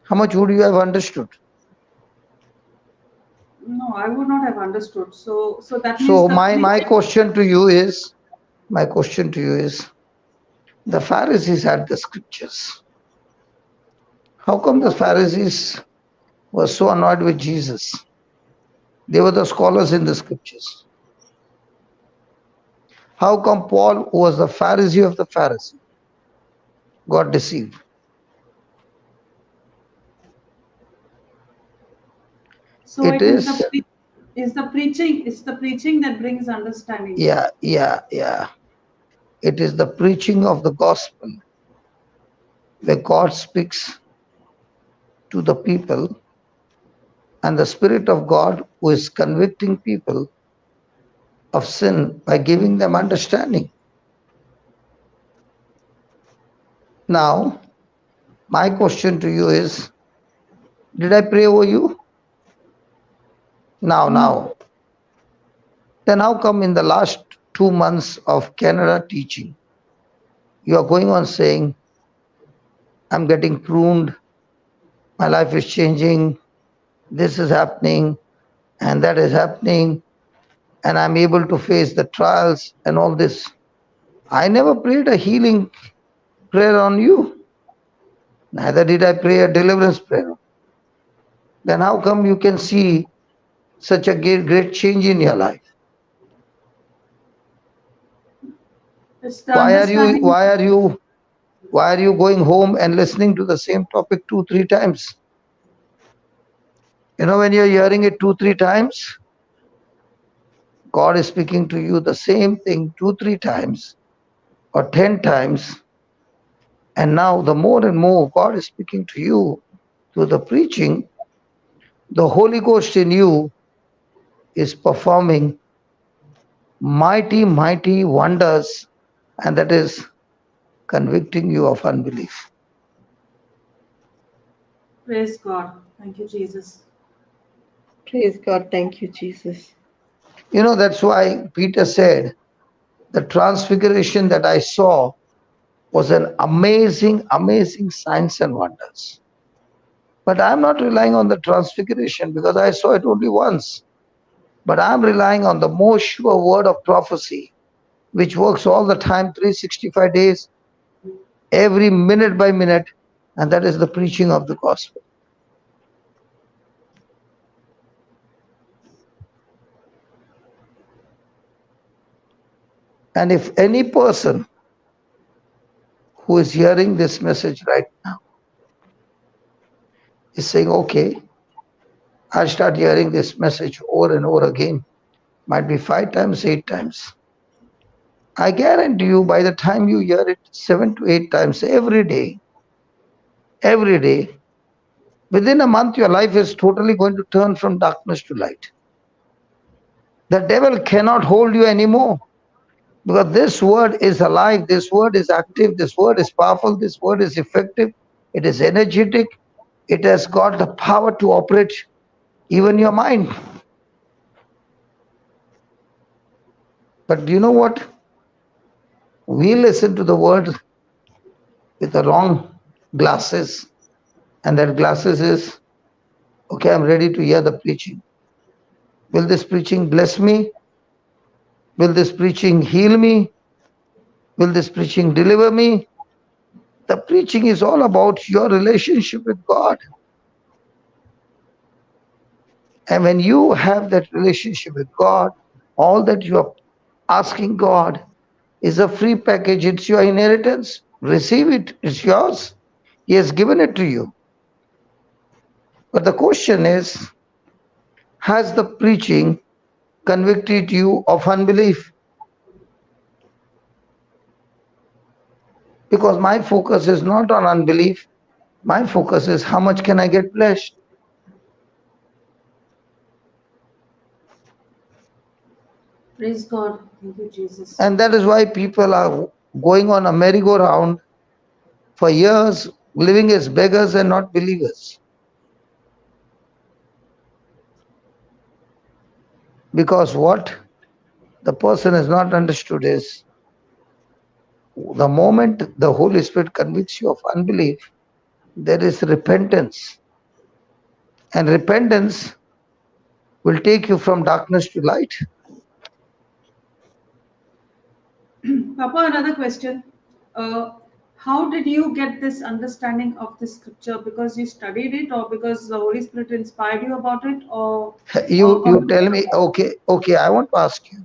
How much would you have understood? No, I would not have understood. So that means So the my question to you is, the Pharisees had the scriptures. How come the Pharisees were so annoyed with Jesus? They were the scholars in the scriptures. How come Paul, who was the Pharisee of the Pharisee, got deceived? So it is the preaching. It's the preaching that brings understanding. Yeah. It is the preaching of the gospel where God speaks to the people, and the Spirit of God who is convicting people of sin by giving them understanding. Now, my question to you is, did I pray over you? Now. Then how come in the last 2 months of Canada teaching, you are going on saying, I'm getting pruned, my life is changing, this is happening, and that is happening, and I'm able to face the trials and all this. I never prayed a healing prayer on you. Neither did I pray a deliverance prayer. Then how come you can see such a great change in your life? Why are you going home and listening to the same topic 2-3 times? You know, when you're hearing it 2-3 times, God is speaking to you the same thing 2-3 times or 10 times. And now the more and more God is speaking to you through the preaching, the Holy Ghost in you is performing mighty, mighty wonders, and that is convicting you of unbelief. Praise God. Thank you, Jesus. Praise God. Thank you, Jesus. You know, that's why Peter said, the transfiguration that I saw was an amazing, amazing signs and wonders. But I'm not relying on the transfiguration because I saw it only once. But I'm relying on the most sure word of prophecy, which works all the time, 365 days, every minute by minute, and that is the preaching of the gospel. And if any person who is hearing this message right now is saying, okay, I'll start hearing this message over and over again, might be 5 times, 8 times. I guarantee you, by the time you hear it 7 to 8 times every day, within a month, your life is totally going to turn from darkness to light. The devil cannot hold you anymore because this word is alive, this word is active, this word is powerful, this word is effective, it is energetic, it has got the power to operate even your mind. But do you know what? We listen to the word with the wrong glasses, and that glasses is, okay, I'm ready to hear the preaching. Will this preaching bless me? Will this preaching heal me? Will this preaching deliver me? The preaching is all about your relationship with God. And when you have that relationship with God, all that you are asking God is a free package. It's your inheritance. Receive it. It's yours. He has given it to you. But the question is, has the preaching convicted you of unbelief? Because my focus is not on unbelief. My focus is how much can I get blessed? Praise God. Thank you, Jesus. And that is why people are going on a merry-go-round for years, living as beggars and not believers. Because what the person has not understood is, the moment the Holy Spirit convicts you of unbelief, there is repentance. And repentance will take you from darkness to light. Papa, another question. How did you get this understanding of the scripture? Because you studied it, or because the Holy Spirit inspired you about it, or You tell me, okay, I want to ask you,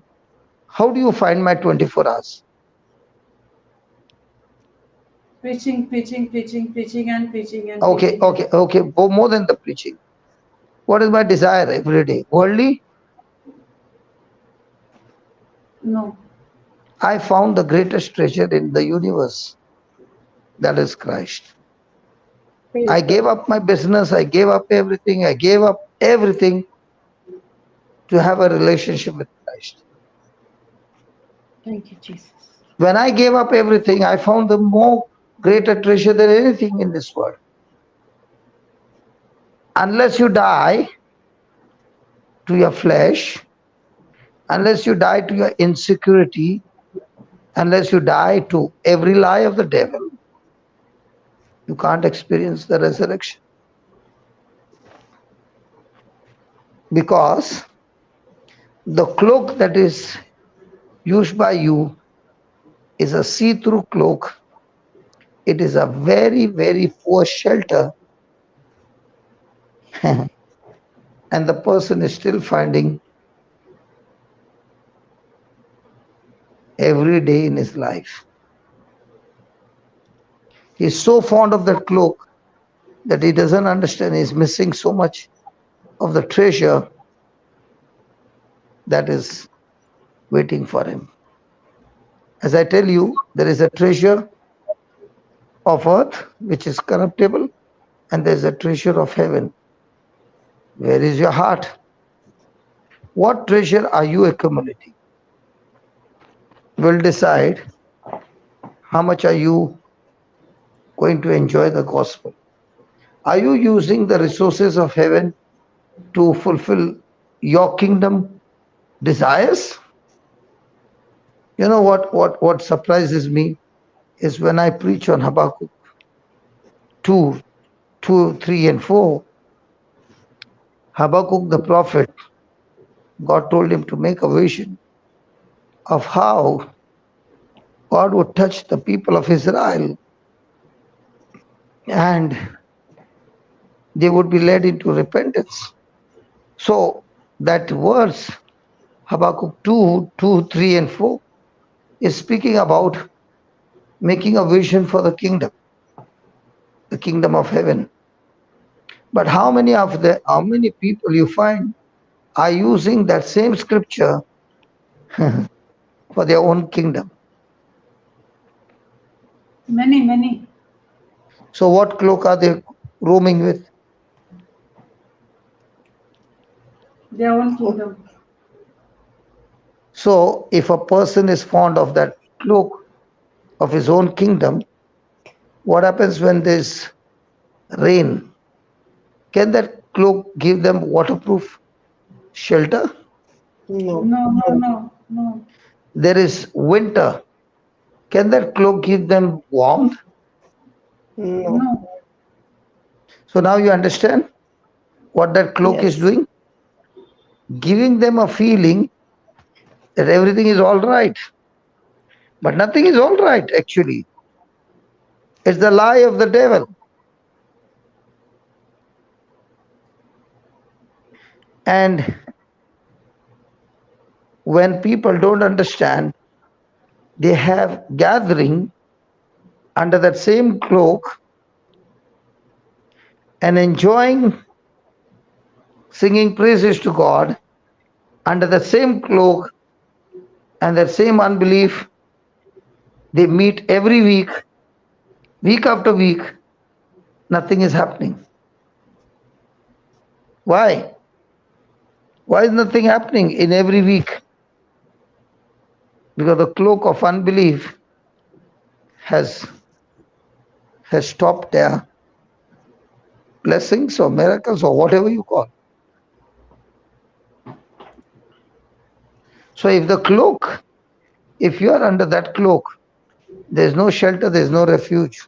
how do you find my 24 hours? preaching and preaching. Okay, more than the preaching. What is my desire every day? Worldly? No. I found the greatest treasure in the universe. That is Christ. I gave up my business. I gave up everything. I gave up everything to have a relationship with Christ. Thank you, Jesus. When I gave up everything, I found the more greater treasure than anything in this world. Unless you die to your flesh, unless you die to your insecurity, unless you die to every lie of the devil, you can't experience the resurrection. Because the cloak that is used by you is a see-through cloak. It is a very, very poor shelter. And the person is still finding every day in his life. He is so fond of that cloak that he doesn't understand. He's missing so much of the treasure that is waiting for him. As I tell you, there is a treasure of earth which is corruptible, and there is a treasure of heaven. Where is your heart? What treasure are you accumulating? Will decide how much are you going to enjoy the gospel. Are you using the resources of heaven to fulfill your kingdom desires? You know what surprises me is when I preach on Habakkuk 2, 3 and 4. Habakkuk the prophet, God told him to make a vision of how God would touch the people of Israel and they would be led into repentance. So that verse, Habakkuk 2, 3 and 4, is speaking about making a vision for the kingdom of heaven. But how many people you find are using that same scripture for their own kingdom? Many. So what cloak are they roaming with? Their own kingdom. So if a person is fond of that cloak of his own kingdom, what happens when there's rain? Can that cloak give them waterproof shelter? No. There is winter. Can that cloak give them warmth? No. So now you understand what that cloak is doing? Giving them a feeling that everything is all right. But nothing is all right, actually. It's the lie of the devil. And when people don't understand, they have gathering under that same cloak and enjoying singing praises to God under the same cloak and that same unbelief. They meet every week after week, nothing is happening. Why? Why is nothing happening in every week? Because the cloak of unbelief has stopped their blessings or miracles or whatever you call. So if you are under that cloak, there's no shelter, there's no refuge.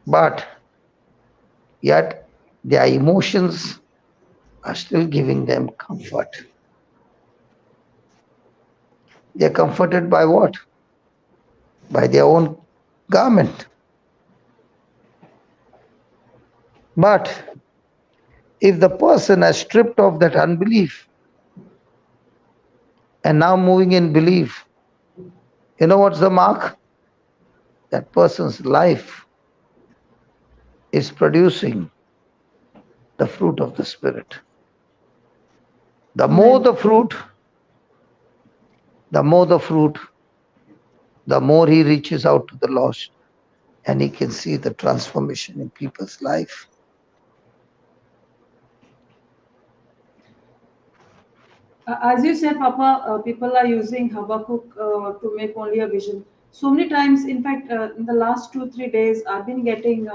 But yet their emotions are still giving them comfort. They're comforted by what? By their own garment. But if the person has stripped off that unbelief and now moving in belief, you know what's the mark? That person's life is producing the fruit of the Spirit. The more the fruit, the more he reaches out to the lost. and he can see the transformation in people's life. As you said, Papa, people are using Habakkuk to make only a vision. So many times, in fact, in the last 2-3 days, I've been getting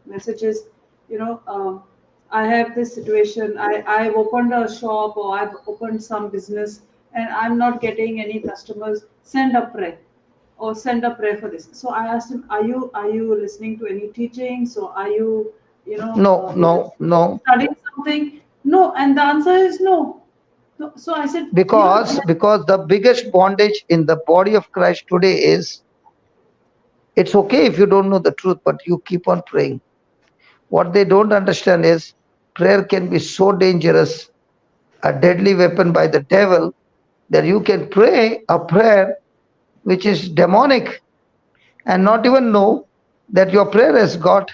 messages. You know, I have this situation. I've opened a shop or I've opened some business, and I'm not getting any customers. Send a prayer, or send a prayer for this. So I asked him, "Are you listening to any teachings? So are you, No. studying something?" No, and the answer is no. So I said, Because the biggest bondage in the body of Christ today is, it's okay if you don't know the truth, but you keep on praying. What they don't understand is prayer can be so dangerous, a deadly weapon by the devil, that you can pray a prayer which is demonic and not even know that your prayer has got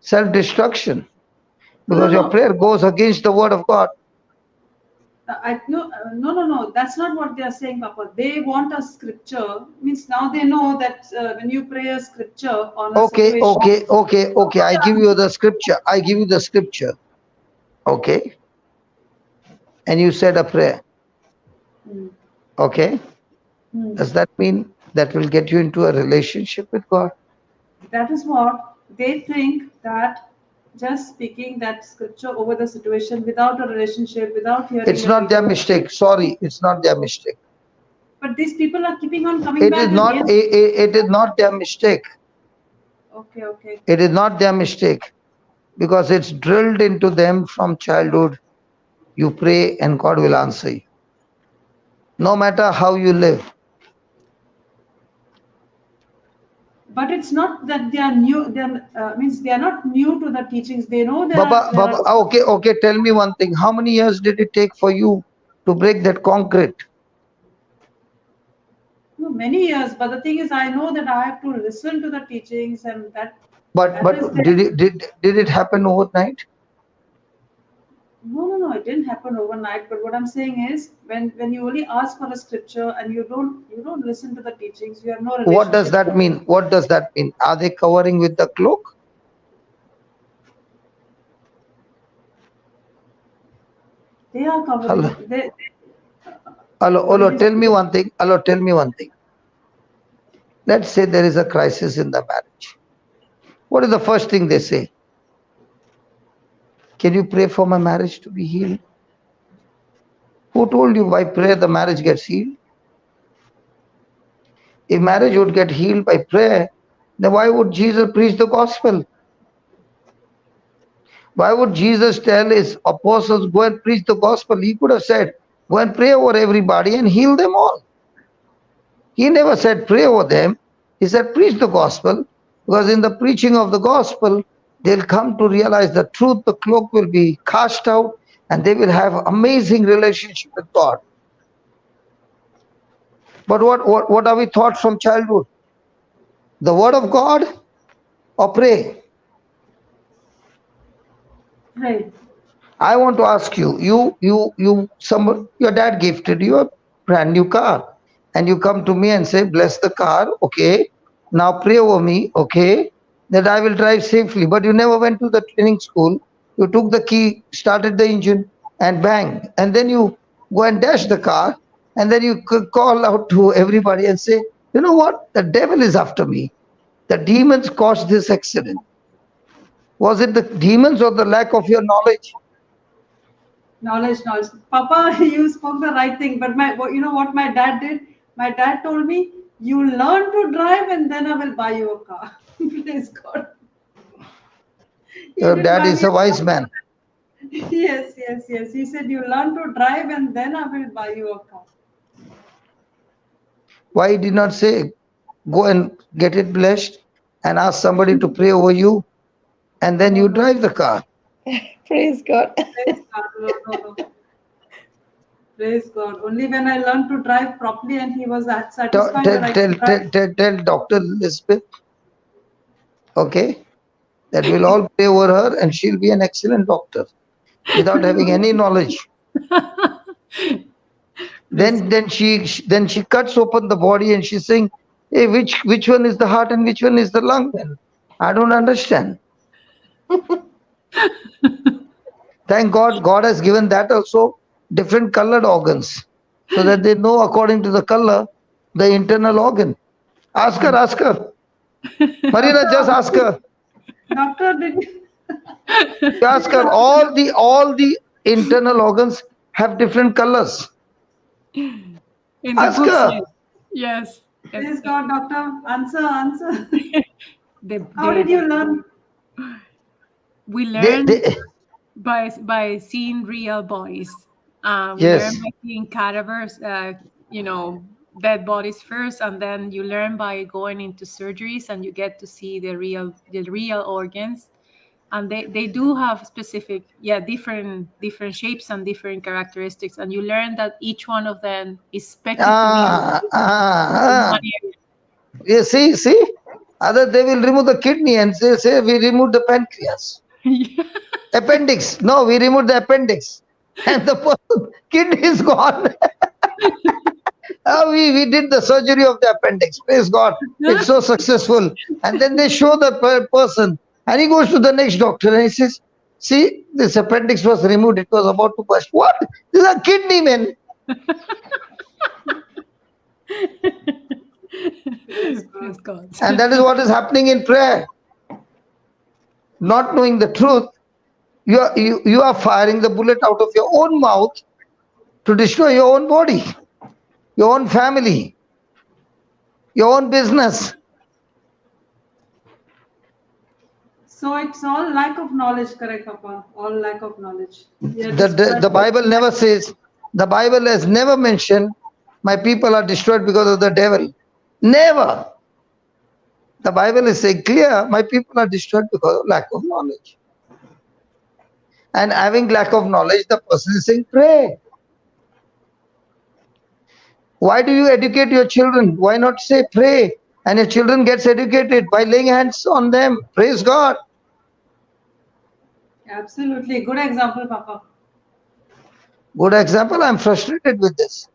self-destruction, because your no. prayer goes against the word of God. No. That's not what they are saying, Papa. They want a scripture. Means now they know that when you pray a scripture on a Okay. situation. I give you the scripture. Okay. And you said a prayer. Hmm. Okay. Does that mean that will get you into a relationship with God? That is what they think, that just speaking that scripture over the situation without a relationship, without hearing It's the not their teaching. mistake. Sorry, it's not their mistake. But these people are keeping on coming It is back not. again. It is not their mistake. Okay. It is not their mistake, because it's drilled into them from childhood. You pray and God will answer you, no matter how you live. But it's not that they are new. They are, means they are not new to the teachings. They know there are. Okay. Tell me one thing. How many years did it take for you to break that concrete? No, many years. But the thing is, I know that I have to listen to the teachings, and that But is did there. it happen overnight? No. It didn't happen overnight. But what I'm saying is, when you only ask for a scripture and you don't listen to the teachings, you have no What does relationship. that mean? What does that mean? Are they covering with the cloak? They are Hello, covering. What hello. did you Tell me say? one thing. Hello, tell me one thing. Let's say there is a crisis in the marriage. What is the first thing they say? Can you pray for my marriage to be healed? Who told you by prayer the marriage gets healed? If marriage would get healed by prayer, then why would Jesus preach the gospel? Why would Jesus tell his apostles, go and preach the gospel? He could have said, go and pray over everybody and heal them all. He never said pray over them. He said preach the gospel, because in the preaching of the gospel, they'll come to realize the truth. The cloak will be cast out and they will have amazing relationship with God. But what are we taught from childhood? The word of God or pray? Right. I want to ask you, your dad gifted you a brand new car, and you come to me and say, bless the car, okay, now pray over me, okay, that I will drive safely. But you never went to the training school. You took the key, started the engine, and bang, and then you go and dash the car, and then you could call out to everybody and say, you know what, the devil is after me. The demons caused this accident. Was it the demons or the lack of your knowledge? Knowledge. Papa, you spoke the right thing. But you know what my dad did? My dad told me, "You learn to drive, and then I will buy you a car." Praise God. He Your didn't dad buy is me a a wise car. man. Yes. He said, "You learn to drive, and then I will buy you a car." Why he did not say, go and get it blessed and ask somebody to pray over you, and then you No. drive the car? Praise God. Praise God. No. Praise God. Only when I learned to drive properly, and he was that Tell, satisfied that tell, I tell, could drive. tell Dr. Elizabeth, okay, that we'll all pray over her and she'll be an excellent doctor without having any knowledge. Then she cuts open the body and she's saying, hey, which one is the heart and which one is the lung? I don't understand. Thank God, God has given that also different colored organs so that they know according to the color the internal organ. Ask her, ask her. Marina, just ask her. Doctor, did Ask her. All the internal organs have different colors. In the Ask books, her. yes. Praise God, doctor. Answer. They, How did you learn? we learn They, by seeing real bodies. We learn yes. by seeing cadavers, dead bodies first, and then you learn by going into surgeries, and you get to see the real organs. And they do have specific, different shapes and different characteristics, and you learn that each one of them is expected to be in one area. You see? Other they will remove the kidney and say we remove the pancreas. Appendix. No, we remove the appendix. And the kidney is gone. We did the surgery of the appendix. Praise God. It's so successful. And then they show the person. And he goes to the next doctor and he says, see, this appendix was removed. It was about to burst. What? This is a kidney, man. Praise God. And that is what is happening in prayer. Not knowing the truth, you are firing the bullet out of your own mouth to destroy your own body, your own family, your own business. So it's all lack of knowledge, correct, Papa? All lack of knowledge. The Bible never says, the Bible has never mentioned, my people are destroyed because of the devil. Never. The Bible is saying clear, my people are destroyed because of lack of knowledge. And having lack of knowledge, the person is saying, pray. Why do you educate your children? Why not say pray? And your children gets educated by laying hands on them. Praise God. Absolutely. Good example, Papa. Good example. I'm frustrated with this.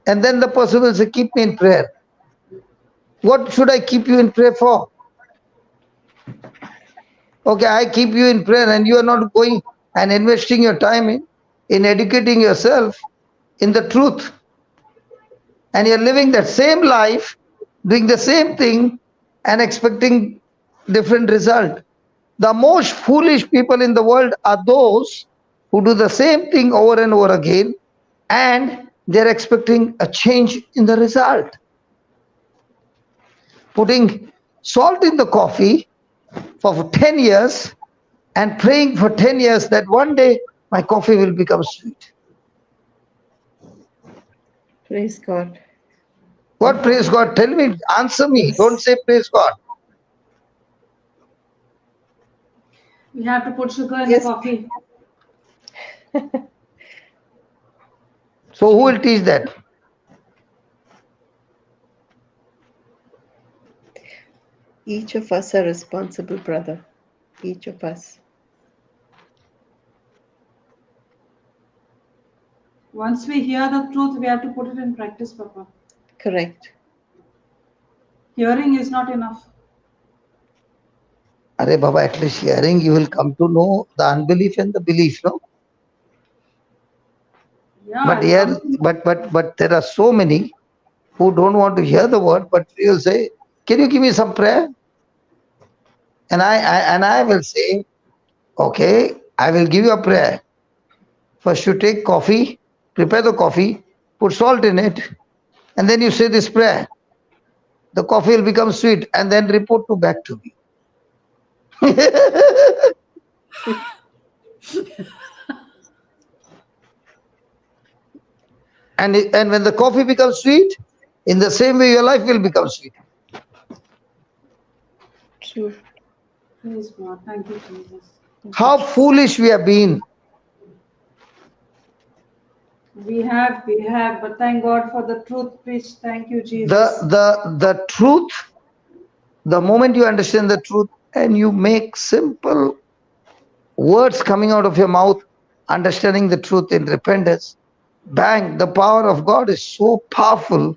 And then the person will say, keep me in prayer. What should I keep you in prayer for? Okay, I keep you in prayer and you are not going and investing your time in educating yourself in the truth. And you're living that same life, doing the same thing and expecting different result. The most foolish people in the world are those who do the same thing over and over again and they're expecting a change in the result. Putting salt in the coffee for 10 years and praying for 10 years that one day my coffee will become sweet. Praise God. What praise God? Tell me, answer me. Don't say praise God. We have to put sugar in the coffee. So who will teach that? Each of us are responsible, brother. Each of us. Once we hear the truth, we have to put it in practice, Papa. Correct. Hearing is not enough. Arey Baba, at least hearing you will come to know the unbelief and the belief, no? Yeah, But there are so many who don't want to hear the word, but you will say, can you give me some prayer? And I will say, okay, I will give you a prayer. First you take coffee, prepare the coffee, put salt in it, and then you say this prayer. The coffee will become sweet and then report back to me. And when the coffee becomes sweet, in the same way your life will become sweet. True. Praise God. Thank you, Jesus. How foolish we have been. We have, but thank God for the truth preached. Thank you, Jesus. The truth, the moment you understand the truth and you make simple words coming out of your mouth, understanding the truth in repentance, Bang, the power of God is so powerful.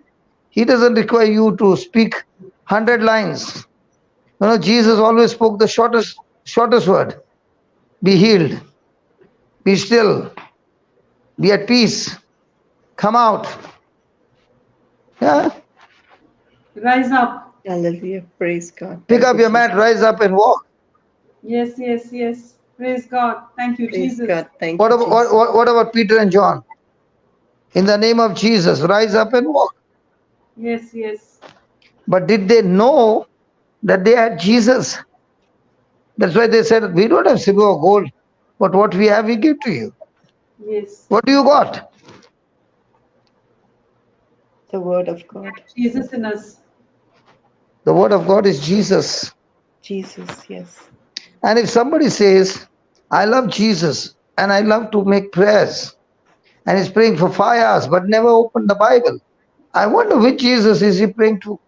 He doesn't require you to speak 100 lines. You know, Jesus always spoke the shortest word. Be healed. Be still. Be at peace. Come out. Yeah. Rise up. Hallelujah. Praise God. Pick Thank up you, your Jesus. mat, rise up and walk. Yes, yes, yes. Praise God. Thank you, Praise Jesus. God. Thank What you, about, Jesus. what about Peter and John? In the name of Jesus, rise up and walk. Yes, yes. But did they know that they had Jesus? That's why they said, we don't have silver or gold, but what we have, we give to you. Yes. What do you got? The word of God. Jesus in us. The word of God is Jesus. Jesus, yes. And if somebody says, I love Jesus and I love to make prayers, and is praying for 5 hours but never opened the Bible, I wonder which Jesus is he praying to?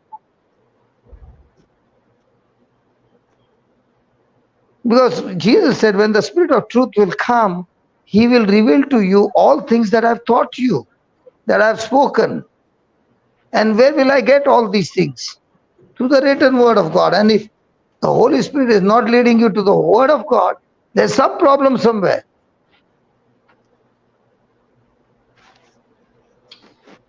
Because Jesus said, when the Spirit of truth will come, he will reveal to you all things that I've taught you, that I've spoken. And where will I get all these things? To the written word of God. And if the Holy Spirit is not leading you to the word of God, there's some problem somewhere.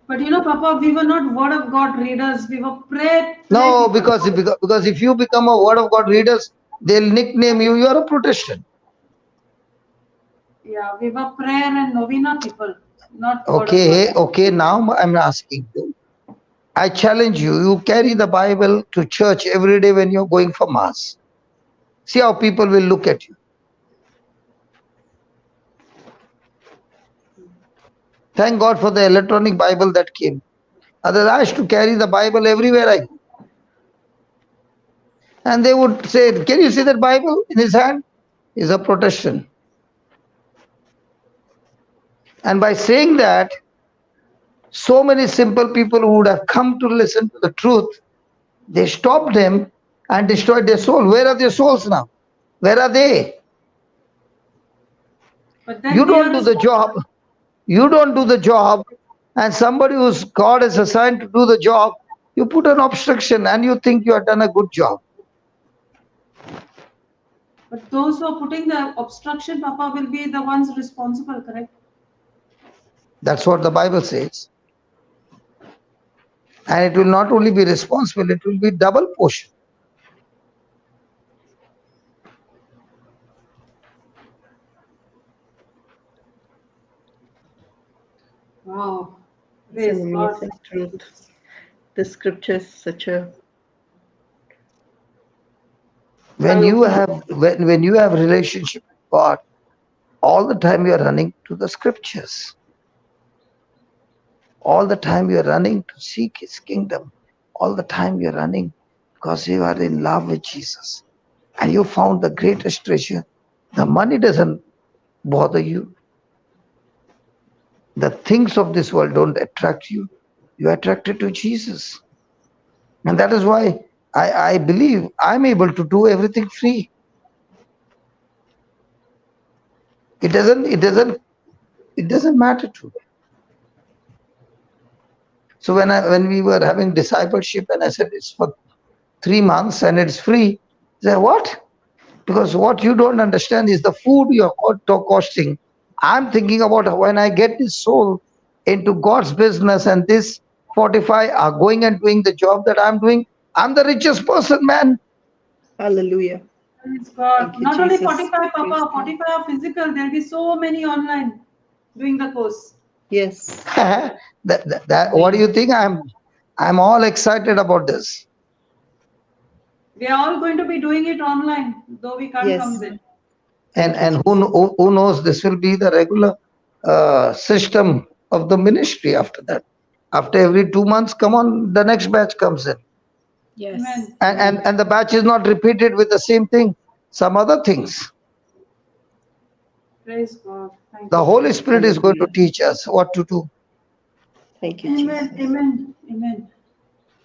But you know, Papa, we were not word of God readers. We were pray No, people. because if you become a word of God readers, they'll nickname you, you are a Protestant. Yeah, we were prayer and novena people, not word of God. Okay, now I'm asking you. I challenge you, you carry the Bible to church every day when you're going for Mass. See how people will look at you. Thank God for the electronic Bible that came. Otherwise, I used to carry the Bible everywhere I go. And they would say, can you see that Bible in his hand? He's a Protestant. And by saying that, so many simple people who would have come to listen to the truth, they stopped them and destroyed their soul. Where are their souls now? Where are they? But then You they don't are do the job. You don't do the job. And somebody whose God is assigned to do the job, you put an obstruction and you think you have done a good job. But those who are putting the obstruction, Papa, will be the ones responsible, correct? That's what the Bible says. And it will not only be responsible, it will be double portion. Wow. It's an Praise God. amazing truth. The scripture is such a When you have relationship with God, all the time you are running to the scriptures. All the time you are running to seek his kingdom. All the time you are running because you are in love with Jesus. And you found the greatest treasure. The money doesn't bother you. The things of this world don't attract you. You are attracted to Jesus. And that is why I believe I'm able to do everything free. It doesn't matter to me. So when we were having discipleship and I said it's for 3 months and it's free, I said, what? Because what you don't understand is the food you're costing. I'm thinking about when I get this soul into God's business and this 45 are going and doing the job that I'm doing. I'm the richest person, man. hallelujah. Praise God. Thank you, Not only Jesus. 45, Praise Papa, God. 45 are physical. There'll be so many online doing the course. Yes. What do you think? I'm all excited about this. We are all going to be doing it online, though we can't come Yes. there. And who knows, this will be the regular system of the ministry after that. After every 2 months, come on, the next batch comes in. Yes. Amen. And the batch is not repeated with the same thing, some other things. Praise God. Thank The you, Holy Jesus. Spirit is going to Hallelujah. teach us what to do. Thank you, Amen. Jesus. Amen. Amen.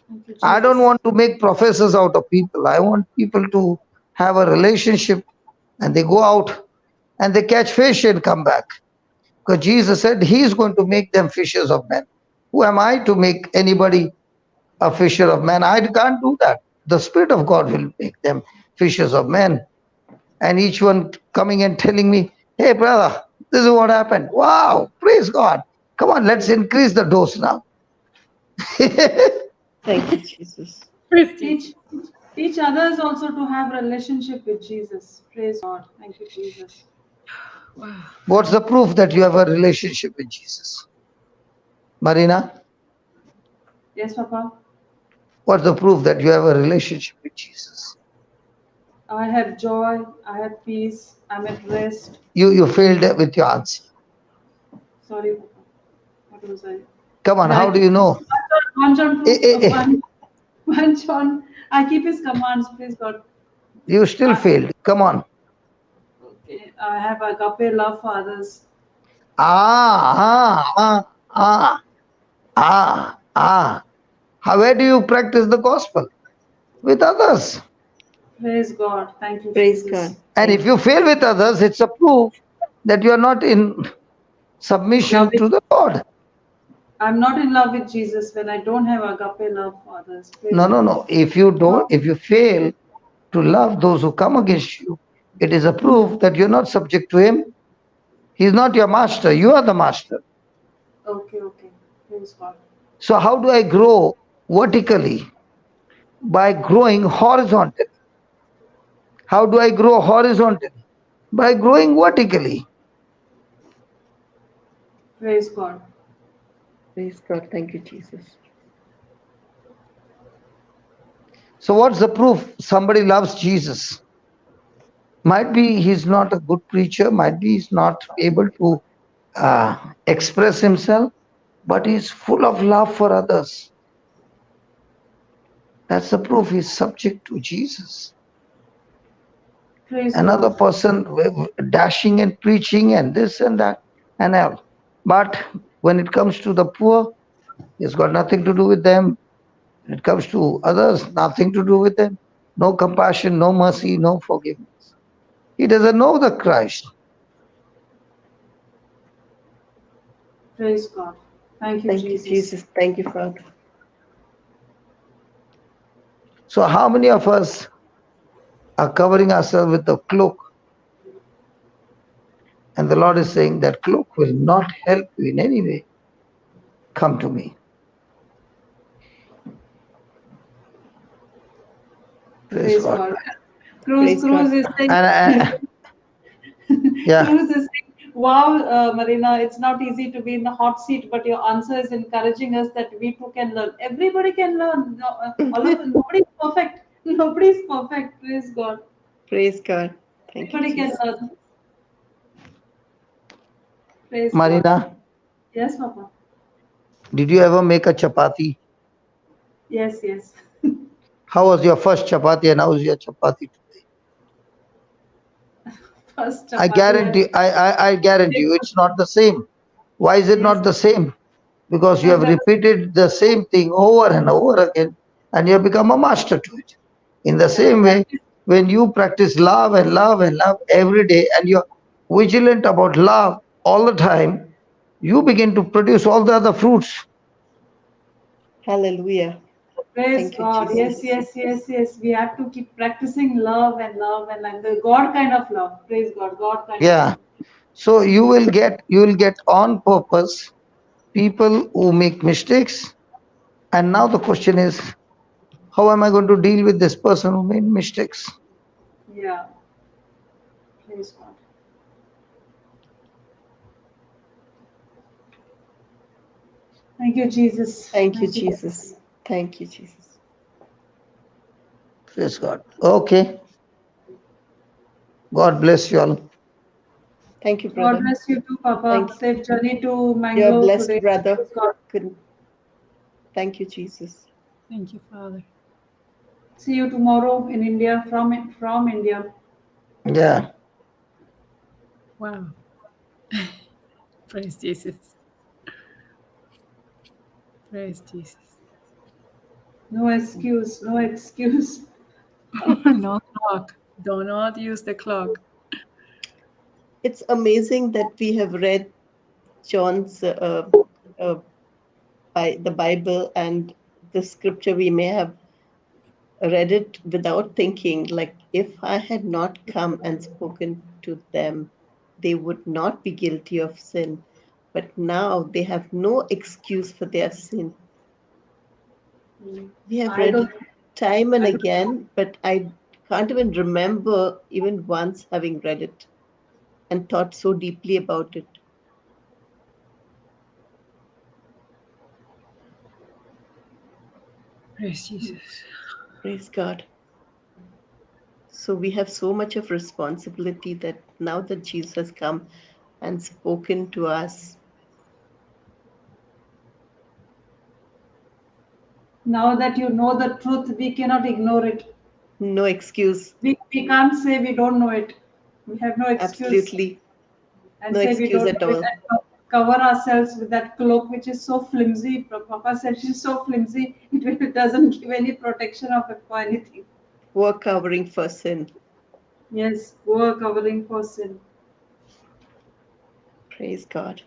Thank you, Jesus. I don't want to make professors out of people. I want people to have a relationship and they go out and they catch fish and come back. Because Jesus said he is going to make them fishers of men. Who am I to make anybody a fisher of men? I can't do that. The Spirit of God will make them fishers of men. And each one coming and telling me, hey brother, this is what happened. Wow, praise God. Come on, let's increase the dose now. Thank you, Jesus. Praise Jesus. Teach others also to have relationship with Jesus. Praise God. Thank you, Jesus. Wow. What's the proof that you have a relationship with Jesus? Marina, Yes, Papa. what's the proof that you have a relationship with Jesus? I have joy. I have peace. I'm at rest. You failed with your answer. Sorry, Papa. What was I? Come on, Yeah, how do you know? 1 John Eh, eh, eh. 1 John. I keep his commands. Praise God. You still failed. Come on. Okay. I have agape love for others. Where do you practice the gospel? With others. Praise God. Thank you, Praise Jesus. God. And if you fail with others, it's a proof that you are not in submission to the Lord. I'm not in love with Jesus when I don't have agape love for others. Praise No. God. If you fail to love those who come against you, it is a proof that you're not subject to him. He's not your master. You are the master. Okay. Praise God. So how do I grow vertically? By growing horizontally. How do I grow horizontally? By growing vertically. Praise God. Praise God. Thank you, Jesus. So what's the proof somebody loves Jesus? Might be he's not a good preacher, might be he's not able to express himself, but he's full of love for others. That's the proof he's subject to Jesus. Praise Another God. person dashing and preaching and this and that and all. But when it comes to the poor, it's got nothing to do with them. When it comes to others, nothing to do with them. No compassion, no mercy, no forgiveness. He doesn't know the Christ. Praise God. Thank you, Thank you, Jesus. Jesus. Thank you, Father. So how many of us are covering ourselves with a cloak? And the Lord is saying that cloak will not help you in any way. Come to me. Praise God. Cruz is saying, Yeah. Cruz is saying, wow, Marina, it's not easy to be in the hot seat, but your answer is encouraging us that we too can learn. Everybody can learn. No, all of us, nobody's perfect. Nobody's perfect. Praise God. Praise God. Thank you, Everybody Jesus. can learn. Praise Marina, God. Yes, Papa. did you ever make a chapati? Yes. How was your first chapati and how is your chapati today? First I chapati. guarantee you it's not the same. Why is it not the same? Because you have repeated the same thing over and over again and you have become a master to it. In the same way, when you practice love and love and love every day and you're vigilant about love all the time, you begin to produce all the other fruits. Hallelujah. Praise Thank you, God. Jesus. Yes. We have to keep practicing love and the God kind of love. Praise God. God kind of Yeah. love. So you will get on purpose people who make mistakes. And now the question is, how am I going to deal with this person who made mistakes? Yeah. Praise God. Thank you, Jesus. Thank you, Jesus. Thank you, Jesus. Praise God. Okay. God bless you all. Thank you, brother. God bless you too, Papa. Thank you. Safe journey to You're Mangalore blessed, today. brother. Praise God. Good. Thank you, Jesus. Thank you, Father. See you tomorrow in India from India. Yeah. Wow. Praise Jesus. Praise Jesus. No excuse. No excuse. No clock. Do not use the clock. It's amazing that we have read John's by the Bible and the scripture, we may have read it without thinking, like, if I had not come and spoken to them, they would not be guilty of sin. But now they have no excuse for their sin. We have I read don't. it time and I don't again, but I can't even remember even once having read it and thought so deeply about it. Praise Jesus. Praise God. So we have so much of responsibility that now that Jesus has come and spoken to us, Now that you know the truth, we cannot ignore it. no excuse. We can't say we don't know it. We have no excuse Absolutely and no say we excuse don't at know it all. and cover ourselves with that cloak which is so flimsy. Papa said she's so flimsy, it doesn't give any protection of it for anything. We're covering for sin. Yes, poor covering for sin. Praise God.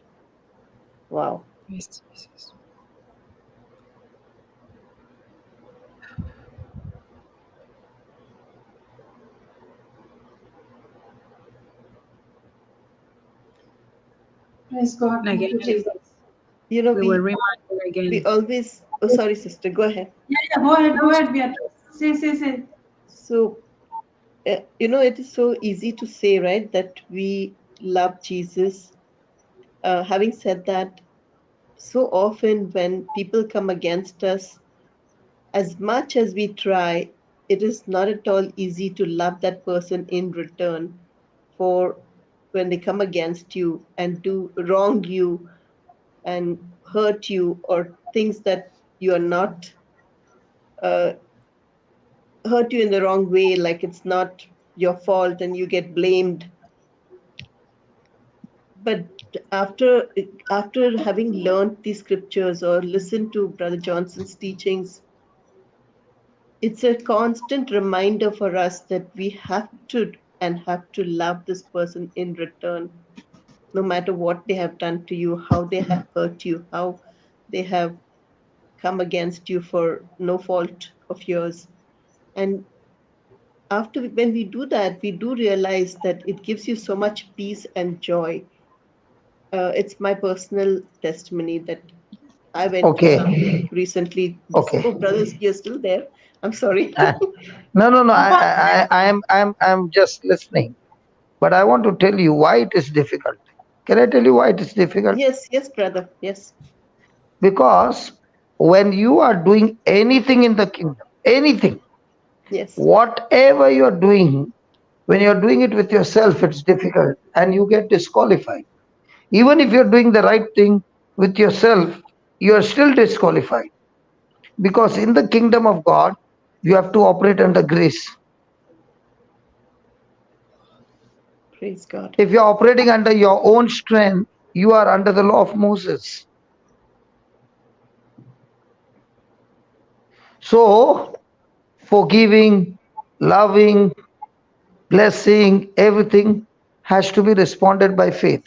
Wow. Praise Jesus. Praise God. Thank you, Again, Jesus. You know, we were reminded we again. always, oh, sorry, sister, go ahead. Yeah, go ahead, Beatrice. Say. So, you know, it is so easy to say, right, that we love Jesus. Having said that, so often when people come against us, as much as we try, it is not at all easy to love that person in return for when they come against you and do wrong you and hurt you or things that you are not hurt you in the wrong way, like it's not your fault and you get blamed. But after after having learned these scriptures or listened to Brother Johnson's teachings, it's a constant reminder for us that we have to love this person in return, no matter what they have done to you, how they have hurt you, how they have come against you for no fault of yours. And when we do that, we do realize that it gives you so much peace and joy. It's my personal testimony that I went through Okay. something recently. Okay. Oh, brothers, you're still there. I'm sorry. Uh, no. Papa, I'm just listening. But I want to tell you why it is difficult. Can I tell you why it is difficult? Yes, brother. Yes, Because when you are doing anything in the kingdom, anything, yes, whatever you are doing, when you're doing it with yourself, it's difficult and you get disqualified. Even if you're doing the right thing with yourself, you are still disqualified. Because in the kingdom of God, you have to operate under grace. praise God. If you're operating under your own strength, you are under the law of Moses. So, forgiving, loving, blessing, everything has to be responded by faith.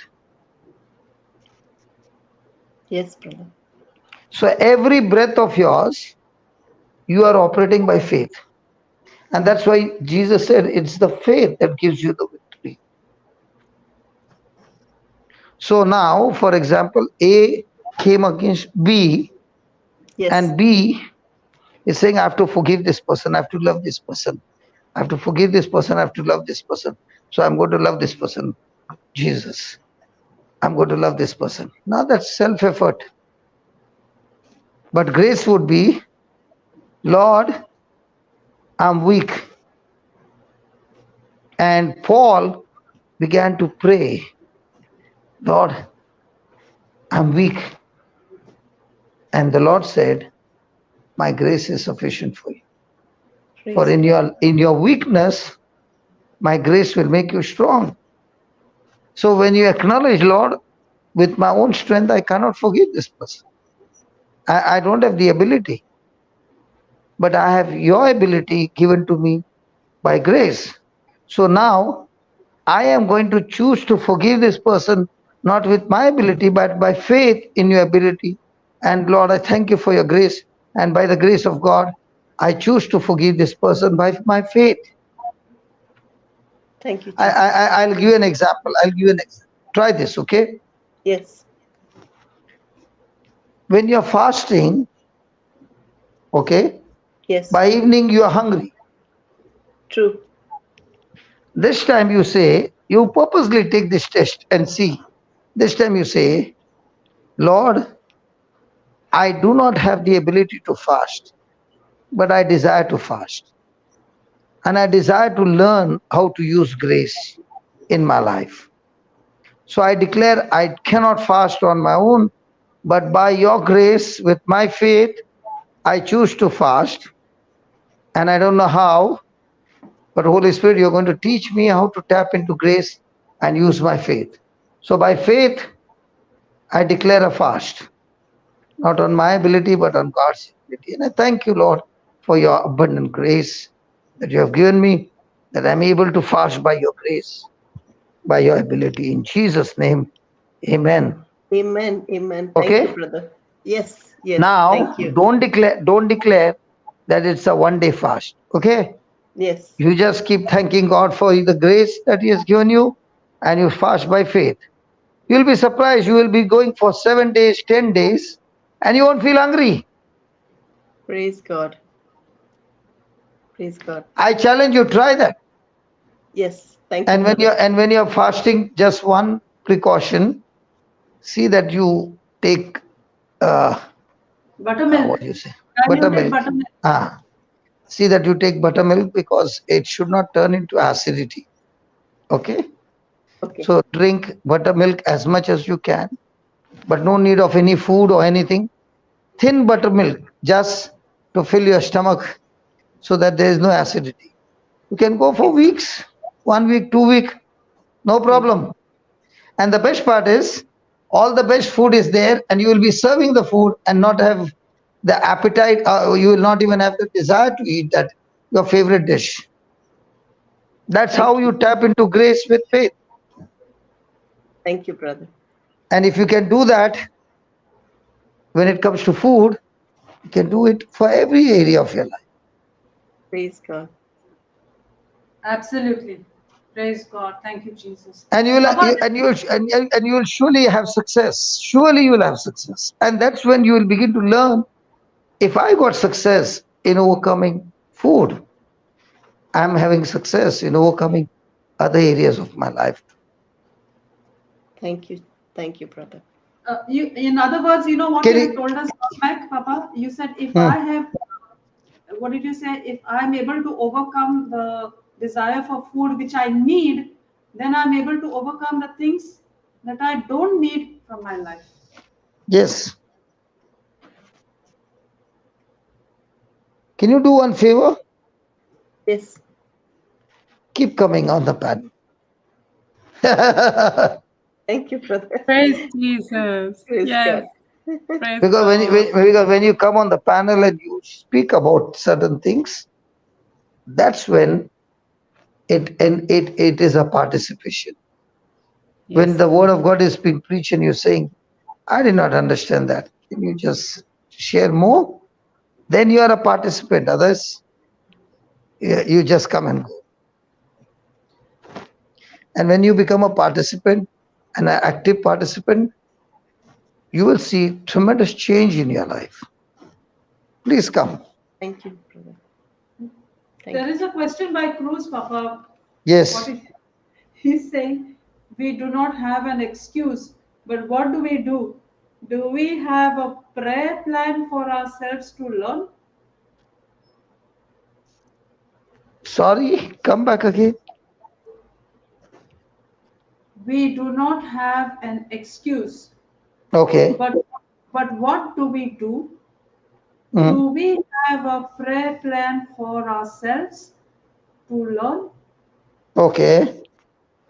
Yes, brother. So, every breath of yours, you are operating by faith. And that's why Jesus said it's the faith that gives you the victory. So, now, for example, A came against B, Yes, and B is saying, I have to forgive this person, I have to love this person, I have to forgive this person, I have to love this person. So, I'm going to love this person, Jesus. I'm going to love this person. Now, that's self effort. But grace would be, Lord, I'm weak. And Paul began to pray, Lord, I'm weak. And the Lord said, my grace is sufficient for you. For praise in your weakness, my grace will make you strong. So when you acknowledge, Lord, with my own strength, I cannot forgive this person. I don't have the ability. But I have your ability given to me by grace. So now I am going to choose to forgive this person not with my ability, but by faith in your ability. And Lord, I thank you for your grace. And by the grace of God, I choose to forgive this person by my faith. Thank you, Jesus. I'll give you an example. Try this, okay? Yes. When you're fasting, okay, Yes. by evening you are hungry. True. This time you say, you purposely take this test and see. This time you say, Lord, I do not have the ability to fast, but I desire to fast. And I desire to learn how to use grace in my life. So I declare I cannot fast on my own, but by your grace, with my faith, I choose to fast. And I don't know how, but Holy Spirit, you're going to teach me how to tap into grace and use my faith. So by faith, I declare a fast, not on my ability, but on God's ability. And I thank you, Lord, for your abundant grace that you have given me, that I'm able to fast by your grace, by your ability. In Jesus' name, amen. Amen. Amen. Okay? Thank you, brother. Yes. Yes. Now, Thank you. don't declare that it's a one-day fast. Okay? Yes. You just keep thanking God for the grace that He has given you, and you fast by faith. You'll be surprised. You will be going for 7 days, 10 days, and you won't feel hungry. Praise God. Praise God. I challenge you, try that. Yes. Thank And you. when you're fasting, just one precaution: see that you take Buttermilk. what do you say? Diluted Buttermilk. buttermilk. See that you take buttermilk, because it should not turn into acidity. Okay? Okay. So drink buttermilk as much as you can, but no need of any food or anything. Thin buttermilk, just to fill your stomach, so that there is no acidity. You can go for weeks, 1 week, 2 weeks, no problem. And the best part is, all the best food is there, and you will be serving the food and not have the appetite, you will not even have the desire to eat that, your favorite dish. That's how you tap into grace with faith. Thank you, brother. And if you can do that, when it comes to food, you can do it for every area of your life. Praise God. Absolutely. Praise God. Thank you, Jesus. And you will surely have success. Surely you will have success. And that's when you will begin to learn, if I got success in overcoming food, I'm having success in overcoming other areas of my life. Thank you. Thank you, brother. In other words, you know what you have told us back, Papa? You said, if I have, what did you say? If I'm able to overcome the desire for food which I need, then I'm able to overcome the things that I don't need from my life. Yes. Can you do one favor? Yes. Keep coming on the panel. Thank you, brother. Praise Jesus. Praise Yes. God. Praise Because when you come on the panel and you speak about certain things, that's when it is a participation. Yes. When the word of God is being preached and you're saying, I did not understand that, can you just share more? Then you are a participant. Others, you just come and go. And when you become a participant, an active participant, you will see tremendous change in your life. Please come. Thank you, brother. There is a question by Cruz, Papa. Yes. He's saying, we do not have an excuse, but what do we do? Do we have a prayer plan for ourselves to learn? Sorry, come back again. We do not have an excuse. Okay. But what do we do? Mm. Do we have a prayer plan for ourselves to learn? Okay.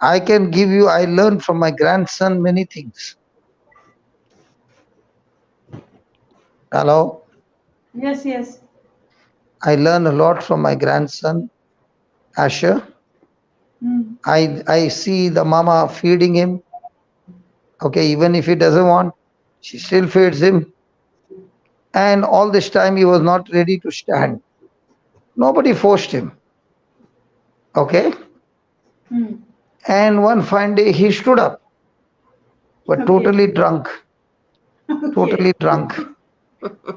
I can give you, I learned from my grandson many things. Hello? Yes, yes. I learn a lot from my grandson, Asher. I see the mama feeding him, Okay, even if he doesn't want, she still feeds him. And all this time he was not ready to stand. Nobody forced him. Okay. And one fine day he stood up, but totally drunk. Totally drunk.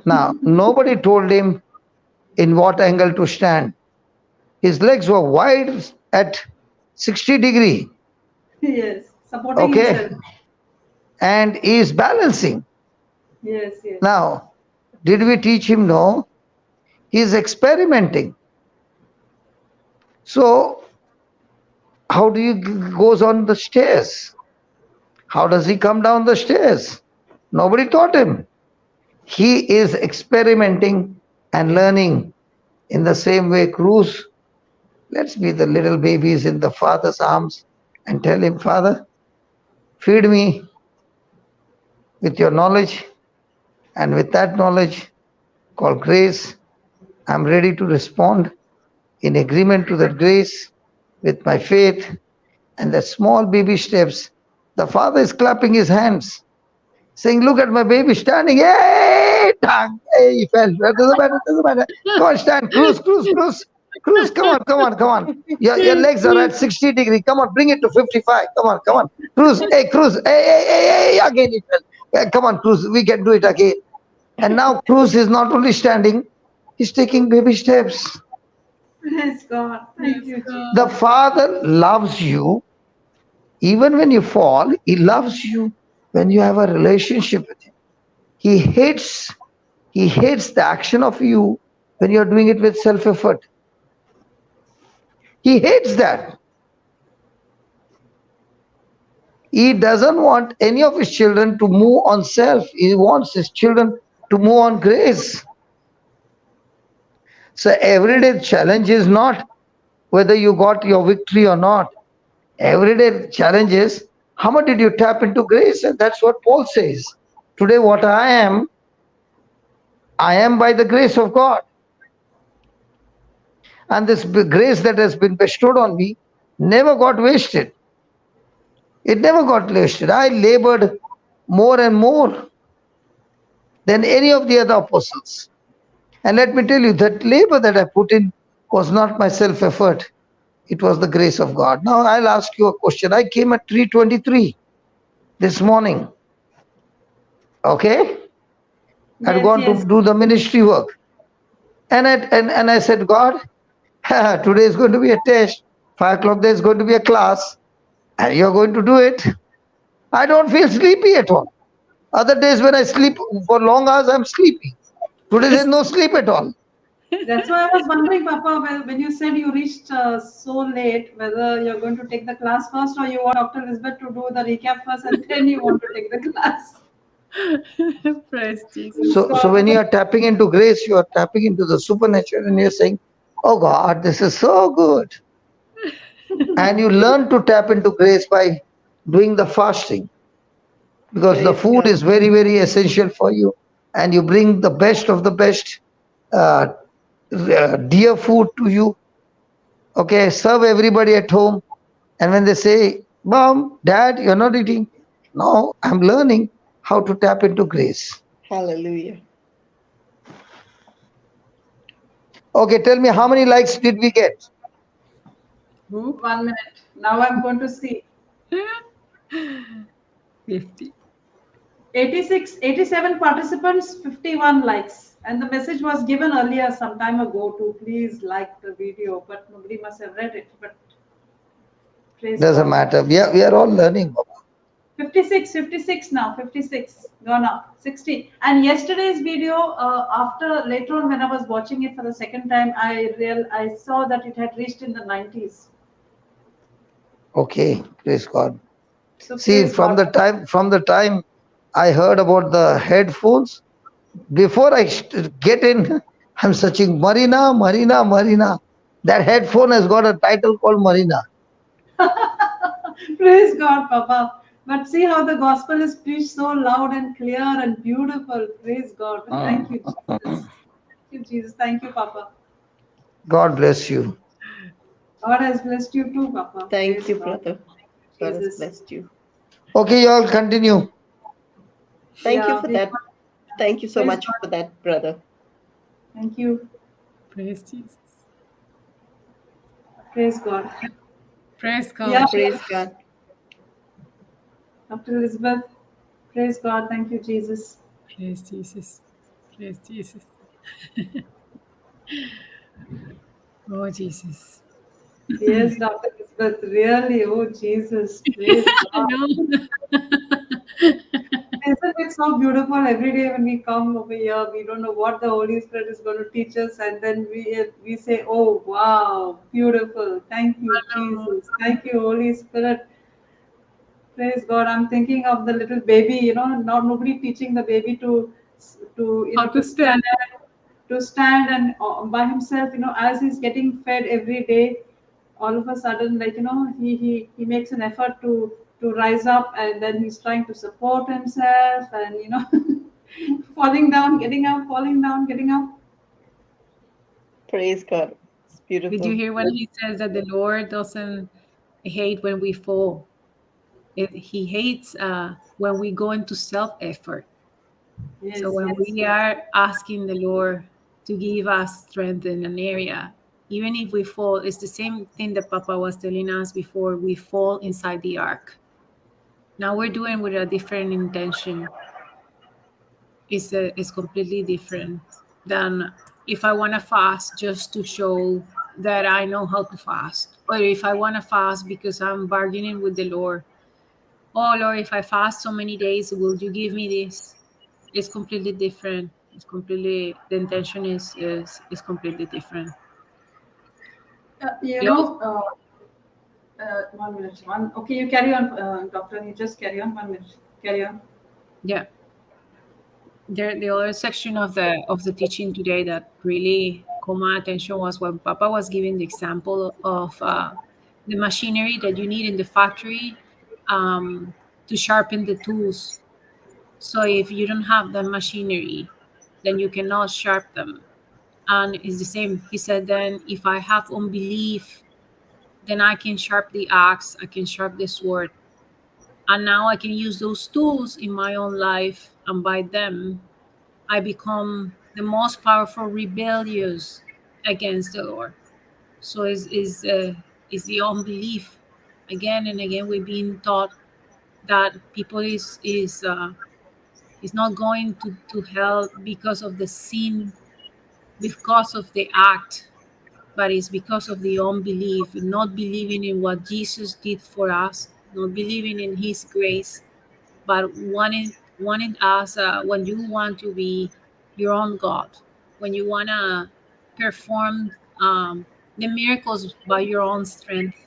Now, nobody told him in what angle to stand. His legs were wide at 60 degree. Yes, supporting Okay. himself. And he is balancing. Yes, yes. Now, did we teach him? No. He is experimenting. So, how do you goes on the stairs? How does he come down the stairs? Nobody taught him. He is experimenting and learning in the same way. Cruz, let's be the little babies in the Father's arms and tell him, Father, feed me with your knowledge, and with that knowledge called grace, I'm ready to respond in agreement to that grace with my faith and the small baby steps. The Father is clapping his hands, saying, look at my baby standing. Hey, dang, hey, he fell. Doesn't matter, doesn't matter. Come on, stand. Cruz, Cruz, Cruz. Cruz, come on, come on, come on. Your legs are at 60 degree. Come on, bring it to 55. Come on, come on. Cruz, hey, Cruz. Hey, hey, hey, hey. Again he fell. Yeah, come on, Cruz. We can do it again. And now Cruz is not only standing, he's taking baby steps. Praise God. Thank you, Jesus. The Father loves you. Even when you fall, he loves you when you have a relationship with him. He hates the action of you when you're doing it with self-effort. He hates that. He doesn't want any of his children to move on self. He wants his children to move on grace. So everyday challenge is not whether you got your victory or not. Everyday challenge is how much did you tap into grace? And that's what Paul says. Today what I am by the grace of God. And this grace that has been bestowed on me never got wasted. It never got wasted. I labored more and more than any of the other apostles. And let me tell you, that labor that I put in was not my self-effort. It was the grace of God. Now I'll ask you a question. I came at 3:23 this morning. Okay? I'd gone to do the ministry work. And I said, God, today is going to be a test. 5 o'clock there is going to be a class. And you're going to do it. I don't feel sleepy at all. Other days when I sleep for long hours, I'm sleepy. Today there's no sleep at all. That's why I was wondering, Papa, when you said you reached so late, whether you're going to take the class first or you want Dr. Elizabeth to do the recap first and then you want to take the class. Praise Jesus. So when you are tapping into grace, you are tapping into the supernatural and you're saying, oh God, this is so good. And you learn to tap into grace by doing the fasting. Because the food is very, very essential for you. And you bring the best of the best dear food to you. Okay, serve everybody at home. And when they say, Mom, Dad, you're not eating. No, I'm learning how to tap into grace. Hallelujah. Okay, tell me, how many likes did we get? 1 minute. Now I'm going to see. 50. 87 participants, 51 likes. And the message was given earlier some time ago to please like the video, but nobody must have read it. But doesn't matter. We are all learning. 56 now, 56 gone up, 60. And yesterday's video, after later on when I was watching it for the second time, I saw that it had reached in the 90s. Okay, praise God. So see, from the time I heard about the headphones, before I get in, I'm searching Marina. That headphone has got a title called Marina. Praise God, Papa. But see how the gospel is preached so loud and clear and beautiful. Praise God. Thank you, Jesus. Thank you, Jesus. Thank you, Papa. God bless you. God has blessed you too, Papa. Thank you, brother. God has blessed you. Okay, you all continue. Thank you Yeah, for that. Thank you so praise much God. for that, brother. Thank you. Praise Jesus. Praise God. Praise God. Yeah, Praise God. Dr. Elizabeth. Praise God. Thank you, Jesus. Praise Jesus. Praise Jesus. Oh, Jesus. Yes, Dr. Elizabeth. Really, oh Jesus. Praise I God. know. Isn't it so beautiful every day when we come over here? We don't know what the Holy Spirit is going to teach us, and then we say, "Oh, wow, beautiful! Thank you, Jesus! Thank you, Holy Spirit! Praise God!" I'm thinking of the little baby. Not nobody teaching the baby How to to stand. stand and by himself. As he's getting fed every day, all of a sudden, like he makes an effort to rise up, and then he's trying to support himself, and falling down, getting up, falling down, getting up. Praise God. It's Did you beautiful. hear when he says that the Lord doesn't hate when we fall? He hates when we go into self-effort. So Yes, when yes. we are asking the Lord to give us strength in an area, even if we fall, it's the same thing that Papa was telling us before we fall inside the ark. Now we're doing with a different intention. It's completely different than if I want to fast just to show that I know how to fast, or if I want to fast because I'm bargaining with the Lord. Oh Lord, if I fast so many days, will you give me this? It's completely different. It's completely the intention is completely different. Uh, you They also, know, 1 minute. Okay, you carry on, doctor. You just carry on. 1 minute. Carry on. yeah. The other section of the teaching today that really caught my attention was when Papa was giving the example of the machinery that you need in the factory to sharpen the tools. So if you don't have the machinery, then you cannot sharp them. And it's the same. He said, then if I have unbelief, then I can sharp the axe, I can sharp the sword. And now I can use those tools in my own life, and by them, I become the most powerful rebellious against the Lord. So is the unbelief. Again and again, we're being taught that people is not going to hell because of the sin, because of the act, but it's because of the unbelief, not believing in what Jesus did for us, not believing in His grace, but wanting us when you want to be your own God, when you want to perform the miracles by your own strength,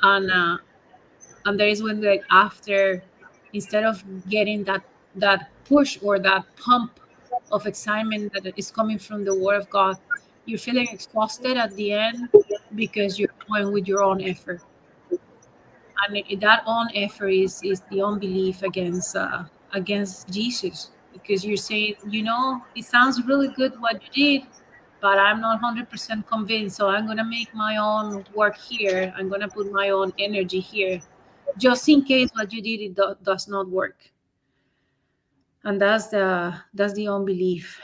and uh, and there is when the after, instead of getting that push or that pump of excitement that is coming from the Word of God, you're feeling exhausted at the end because you're going with your own effort, and that own effort is the unbelief against Jesus, because you're saying, it sounds really good what you did, but I'm not 100% convinced. So I'm gonna make my own work here. I'm gonna put my own energy here, just in case what you did does not work. And that's the unbelief.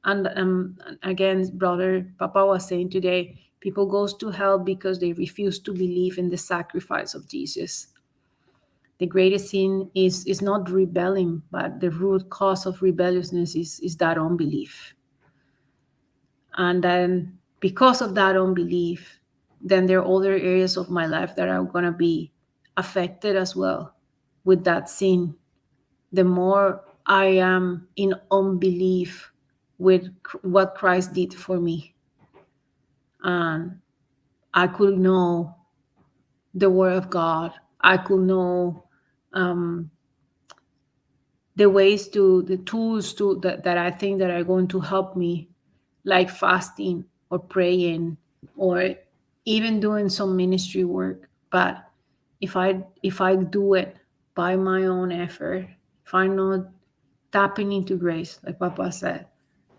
And again, brother Papa was saying today, people goes to hell because they refuse to believe in the sacrifice of Jesus. The greatest sin is not rebelling, but the root cause of rebelliousness is that unbelief. And then because of that unbelief, then there are other areas of my life that are going to be affected as well with that sin. The more I am in unbelief with what Christ did for me, and I could know the Word of God, I could know um, the tools that I think that are going to help me, like fasting or praying or even doing some ministry work. But if I do it by my own effort, if I'm not tapping into grace, like Papa said,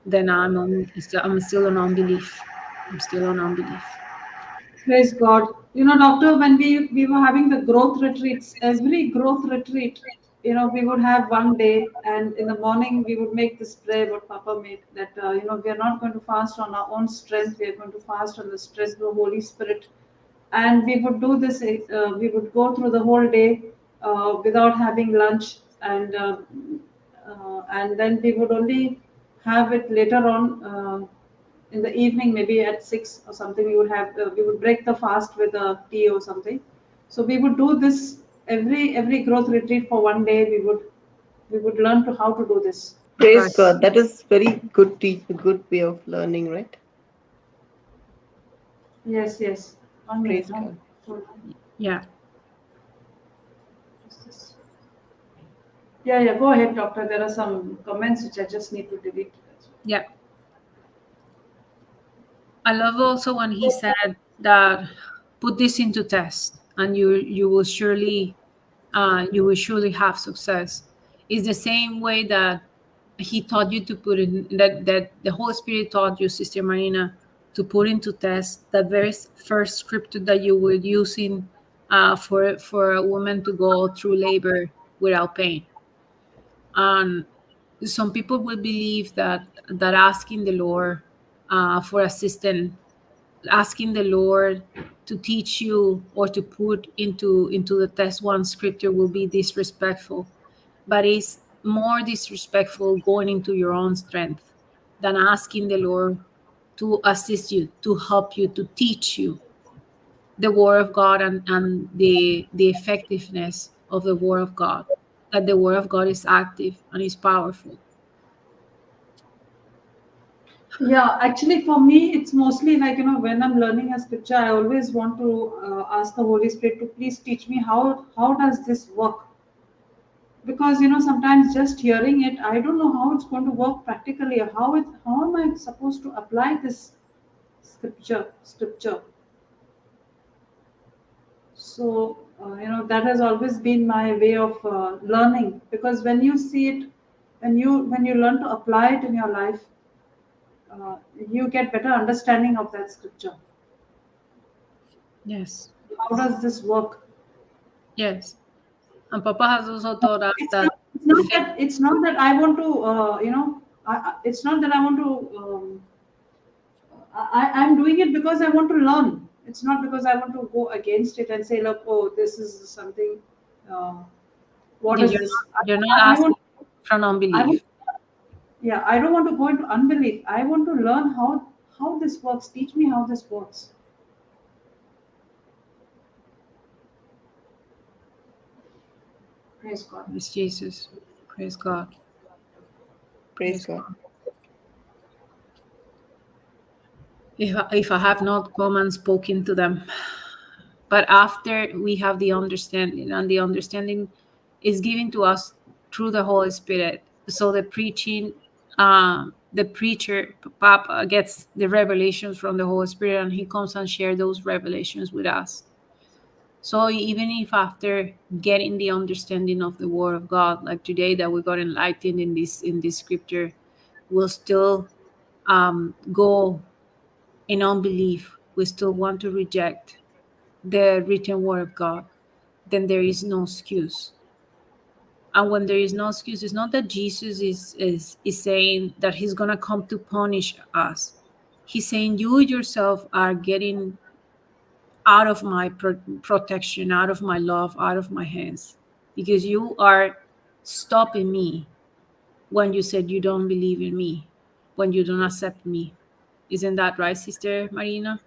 then I'm still on unbelief. I'm still on unbelief. Praise God. You know, doctor, when we were having the growth retreats, every growth retreat, you know, we would have one day, and in the morning we would make this prayer what Papa made, that you know, we are not going to fast on our own strength. We are going to fast on the strength of the Holy Spirit, and we would do this. We would go through the whole day without having lunch, and then we would only have it later on. In the evening, maybe at 6 or something, we would break the fast with a tea or something. So we would do this every growth retreat for one day. We would learn to how to do this. Praise Right. God. That is very good good way of learning, right? Yes, yes. 1 minute. Praise God. Yeah. Yeah, yeah. Go ahead, doctor. There are some comments which I just need to delete. Yeah. I love also when he said that put this into test and you will surely have success. It's the same way that he taught you to put in that the Holy Spirit taught you, Sister Marina, to put into test the very first scripture that you were using for a woman to go through labor without pain. And some people will believe that asking the Lord for assistance, asking the Lord to teach you or to put into the test one scripture will be disrespectful, but it's more disrespectful going into your own strength than asking the Lord to assist you, to help you, to teach you the word of God and the effectiveness of the word of God, that the word of God is active and is powerful. Yeah, actually, for me, it's mostly like, you know, when I'm learning a scripture, I always want to ask the Holy Spirit to please teach me how does this work? Because, you know, sometimes just hearing it, I don't know how it's going to work practically. How am I supposed to apply this scripture? So, you know, that has always been my way of learning. Because when you see it, when you learn to apply it in your life, you get better understanding of that scripture. Yes. How does this work? Yes. And Papa has also taught us It's that not, it's not that I want to, you know, it's not that I want to, I'm doing it because I want to learn. It's not because I want to go against it and say, look, oh, this is something, uh, what yeah, is this? you're not I asking want, from I want, unbelief. yeah, I don't want to go into unbelief. I want to learn how this works. Teach me how this works. Praise God. Praise Jesus. Praise God. Praise Praise God. God. If I have not come and spoken to them, but after we have the understanding, and the understanding is given to us through the Holy Spirit. So the preacher, Papa, gets the revelations from the Holy Spirit, and he comes and shares those revelations with us. So even if after getting the understanding of the Word of God, like today that we got enlightened in this scripture, we'll still go in unbelief, we still want to reject the written Word of God, then there is no excuse. And when there is no excuse, it's not that Jesus is saying that he's gonna come to punish us. He's saying you yourself are getting out of my protection, out of my love, out of my hands, because you are stopping me when you said you don't believe in me, when you don't accept me. Isn't that right, Sister Marina?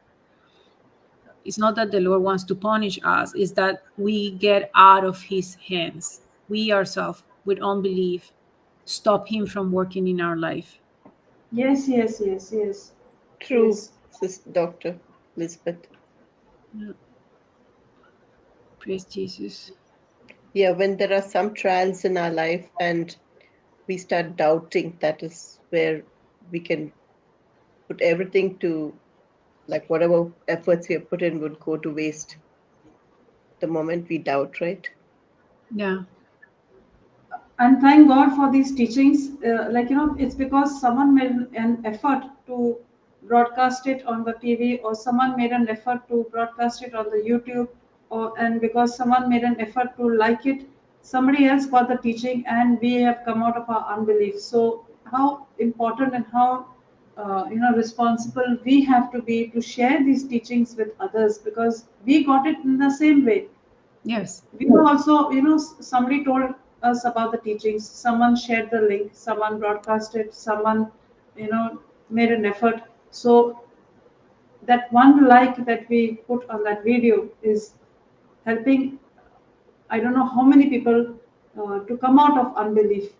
It's not that the Lord wants to punish us, it's that we get out of his hands. We ourselves, with unbelief, stop him from working in our life. Yes, yes, yes, yes, True, yes. Sister Dr. Elizabeth. Yeah. Praise Jesus. Yeah, when there are some trials in our life and we start doubting, that is where we can put everything to, like, whatever efforts we have put in would go to waste the moment we doubt, right? Yeah. And thank God for these teachings. Like, you know, it's because someone made an effort to broadcast it on the TV, or someone made an effort to broadcast it on the YouTube, and because someone made an effort to like it, somebody else got the teaching, and we have come out of our unbelief. So how important and how responsible we have to be to share these teachings with others, because we got it in the same way. Yes. We were also, somebody told us about the teachings, someone shared the link, someone broadcasted, someone, made an effort. So that one like that we put on that video is helping, I don't know how many people to come out of unbelief.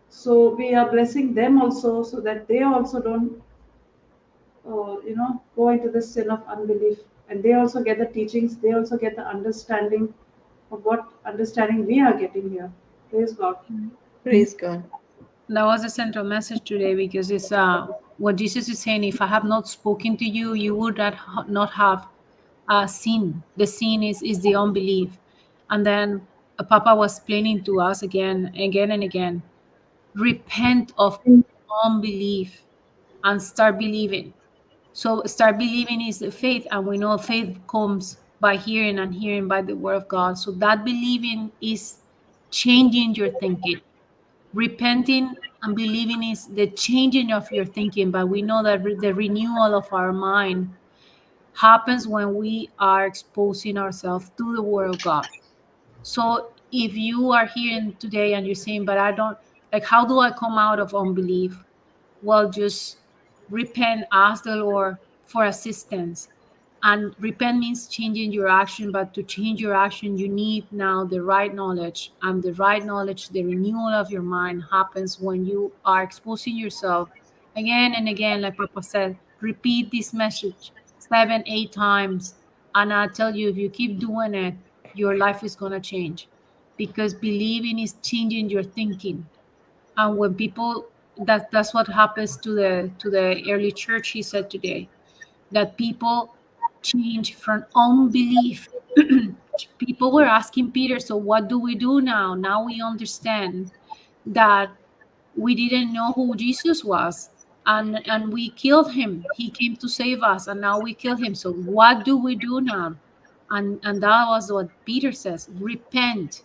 So we are blessing them also, so that they also don't, go into the sin of unbelief, and they also get the teachings, they also get the understanding of what understanding we are getting here. Praise God. Praise God. That was the central message today, because it's what Jesus is saying. If I have not spoken to you, you would not have sin. The sin is the unbelief. And then Papa was explaining to us again and again, repent of unbelief and start believing. So start believing is the faith, and we know faith comes by hearing, and hearing by the word of God. So that believing is changing your thinking. Repenting and believing is the changing of your thinking, but we know that the renewal of our mind happens when we are exposing ourselves to the word of God. So if you are here today and you're saying, but I don't, like, how do I come out of unbelief? Well, just repent, ask the Lord for assistance. And repent means changing your action, but to change your action, you need now the right knowledge. And the right knowledge, the renewal of your mind, happens when you are exposing yourself again and again, like Papa said. Repeat this message 7, 8 times. And I tell you, if you keep doing it, your life is going to change, because believing is changing your thinking. And when people, that's what happens to the early church, he said today, that people change from unbelief. People were asking Peter, so what do we do now? Now we understand that we didn't know who Jesus was, and we killed him. He came to save us, and now we kill him. So what do we do now? And that was what Peter says: repent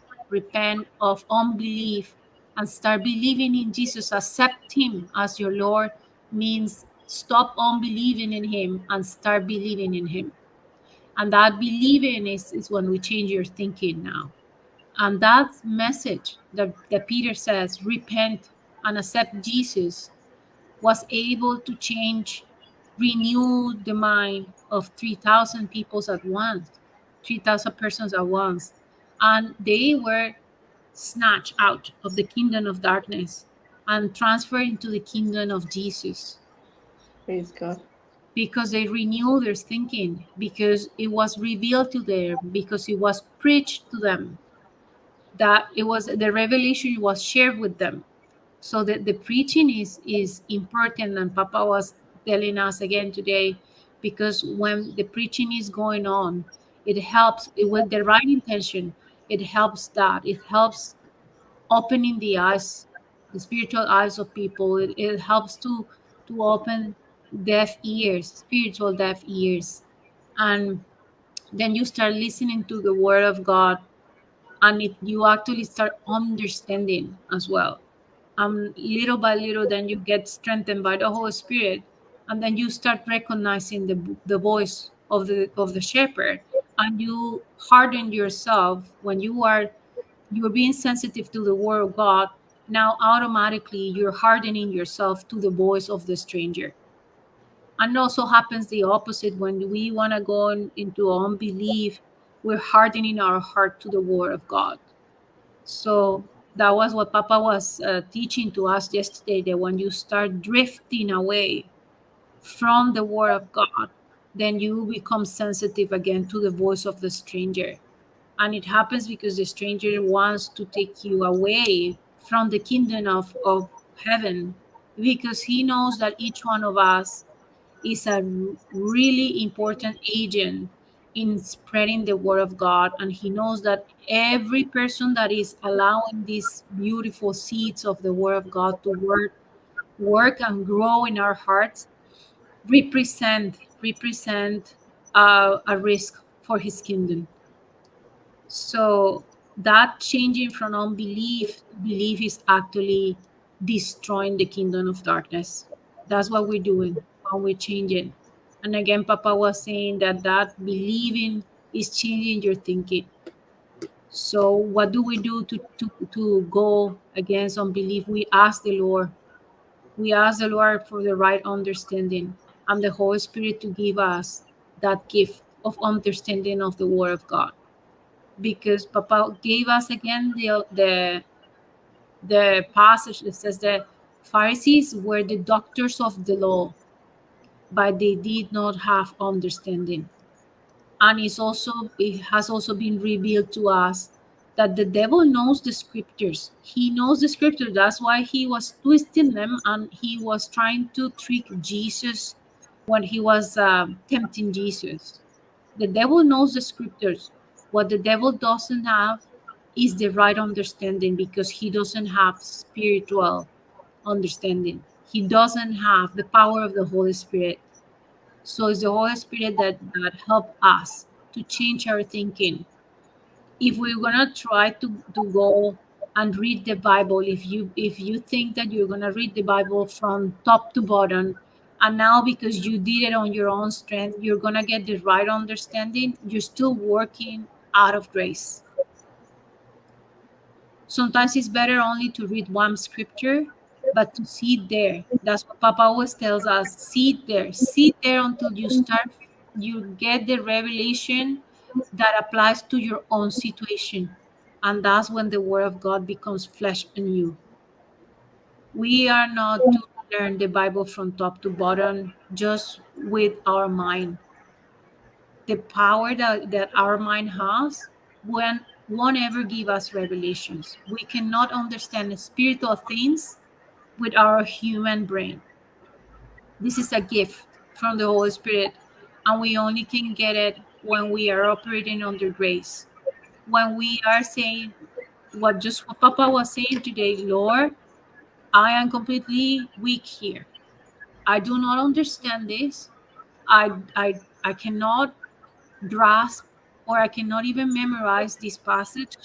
of unbelief and start believing in Jesus. Accept him as your Lord means stop unbelieving in him and start believing in him. And that believing is when we change your thinking now. And that message that Peter says, repent and accept Jesus, was able to change, renew the mind of 3,000 people at once, 3,000 persons at once. And they were snatched out of the kingdom of darkness and transferred into the kingdom of Jesus, Praise God. because they renew their thinking, because it was revealed to them, because it was preached to them, that it was the revelation was shared with them. So the preaching is important, and Papa was telling us again today, because when the preaching is going on, it helps with the right intention. It helps, that it helps opening the eyes, the spiritual eyes of people. It helps to open deaf ears, spiritual deaf ears. And then you start listening to the word of God, and you actually start understanding as well. Little by little, then you get strengthened by the Holy Spirit, and then you start recognizing the voice of the shepherd, and you harden yourself when you're being sensitive to the word of God. Now automatically you're hardening yourself to the voice of the stranger. And also happens the opposite when we want to go into unbelief. We're hardening our heart to the word of God. So that was what Papa was teaching to us yesterday, that when you start drifting away from the word of God, then you become sensitive again to the voice of the stranger. And it happens because the stranger wants to take you away from the kingdom of heaven, because he knows that each one of us is a really important agent in spreading the word of God. And he knows that every person that is allowing these beautiful seeds of the word of God to work and grow in our hearts, represent a risk for his kingdom. So that changing from unbelief to belief is actually destroying the kingdom of darkness. That's what we're doing when we're changing. And again, Papa was saying that believing is changing your thinking. So what do we do to go against unbelief? We ask the Lord. We ask the Lord for the right understanding and the Holy Spirit to give us that gift of understanding of the Word of God. Because Papa gave us again the passage that says the Pharisees were the doctors of the law, but they did not have understanding. And it has also been revealed to us that the devil knows the scriptures. He knows the scripture. That's why he was twisting them and he was trying to trick Jesus when he was tempting Jesus. The devil knows the scriptures. What the devil doesn't have is the right understanding, because he doesn't have spiritual understanding. He doesn't have the power of the Holy Spirit. So it's the Holy Spirit that help us to change our thinking. If we're gonna try to go and read the Bible, if you think that you're gonna read the Bible from top to bottom, and now because you did it on your own strength, you're gonna get the right understanding, you're still working out of grace. Sometimes it's better only to read one scripture, but to sit there. That's what Papa always tells us. Sit there until you get the revelation that applies to your own situation. And that's when the word of God becomes flesh in you. We are not to learn the Bible from top to bottom just with our mind. The power that our mind has won't ever give us revelations. We cannot understand spiritual things with our human brain. This is a gift from the Holy Spirit, and we only can get it when we are operating under grace. When we are saying what Papa was saying today, Lord, I am completely weak here. I do not understand this. I cannot grasp, or I cannot even memorize this passage.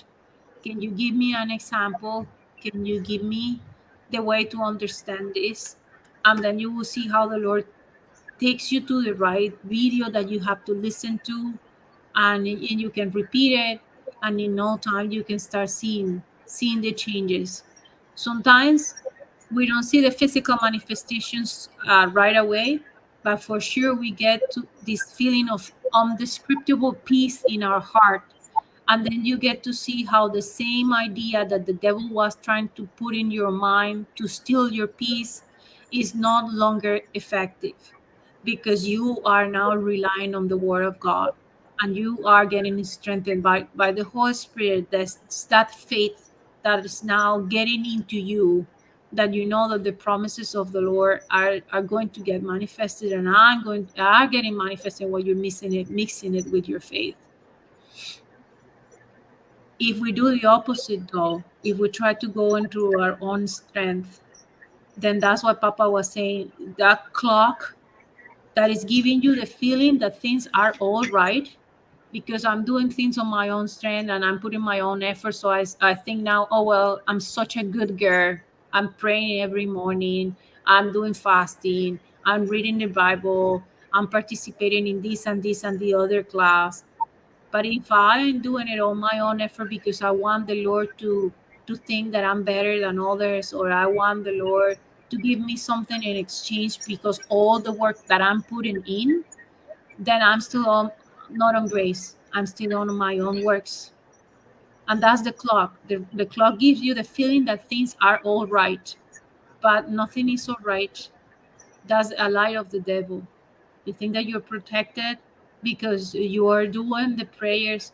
Can you give me an example? Can you give me the way to understand this? And then you will see how the Lord takes you to the right video that you have to listen to, and you can repeat it, and in no time you can start seeing the changes. Sometimes we don't see the physical manifestations right away, but for sure we get to this feeling of undescribable peace in our heart. And then you get to see how the same idea that the devil was trying to put in your mind to steal your peace is no longer effective, because you are now relying on the word of God, and you are getting strengthened by the Holy Spirit. That's that faith that is now getting into you, that you know that the promises of the Lord are going to get manifested, and are getting manifested while you're mixing it with your faith. If we do the opposite, though, if we try to go into our own strength, then that's what Papa was saying. That clock that is giving you the feeling that things are all right, because I'm doing things on my own strength and I'm putting my own effort. So I think now, oh, well, I'm such a good girl. I'm praying every morning. I'm doing fasting. I'm reading the Bible. I'm participating in this and this and the other class. But if I am doing it on my own effort because I want the Lord to think that I'm better than others, or I want the Lord to give me something in exchange because all the work that I'm putting in, then I'm still not on grace. I'm still on my own works. And that's the clock. The clock gives you the feeling that things are all right, but nothing is all right. That's a lie of the devil. You think that you're protected because you are doing the prayers.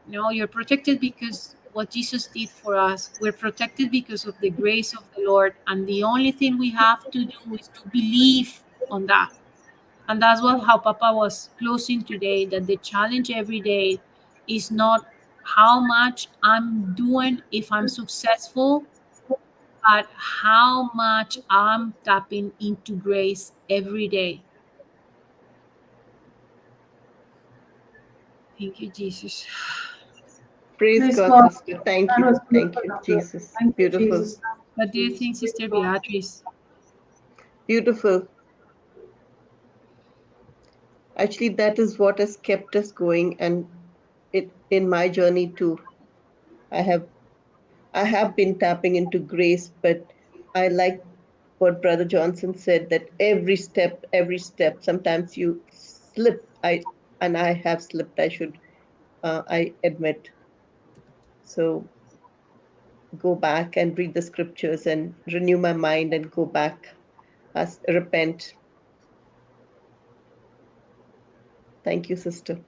No, you're protected because what Jesus did for us. We're protected because of the grace of the Lord. And the only thing we have to do is to believe on that. And that's what how Papa was closing today, that the challenge every day is not how much I'm doing if I'm successful, but how much I'm tapping into grace every day. Thank you, Jesus. Praise Praise God, God. sister. Thank That you. was Thank beautiful, you, Doctor. Jesus. Thank you, Beautiful. Jesus. What do you Jesus. think, Praise Sister God. Beatrice? Beautiful. Actually, that is what has kept us going, and it in my journey too. I have I have been tapping into grace, but I like what Brother Johnson said, that every step, sometimes you slip. I have slipped. I admit. So go back and read the scriptures and renew my mind and go back, repent. Thank you, sister.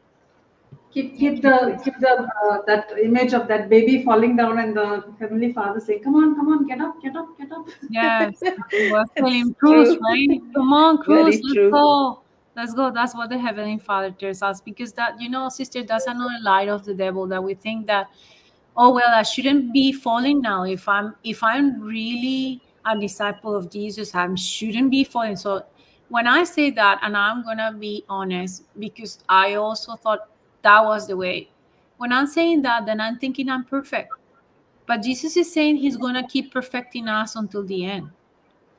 Keep Thank you. the that image of that baby falling down and the heavenly Father saying, come on, get up, get up, get up." Yes, he was telling It's Cruz, true. right? Come on, Cruz, Very let's true. go. Let's go. That's what the Heavenly Father tells us. Because that, sister, that's another lie of the devil, that we think that, oh well, I shouldn't be falling now. If I'm really a disciple of Jesus, I shouldn't be falling. So when I say that, and I'm gonna be honest, because I also thought that was the way. When I'm saying that, then I'm thinking I'm perfect. But Jesus is saying he's gonna keep perfecting us until the end.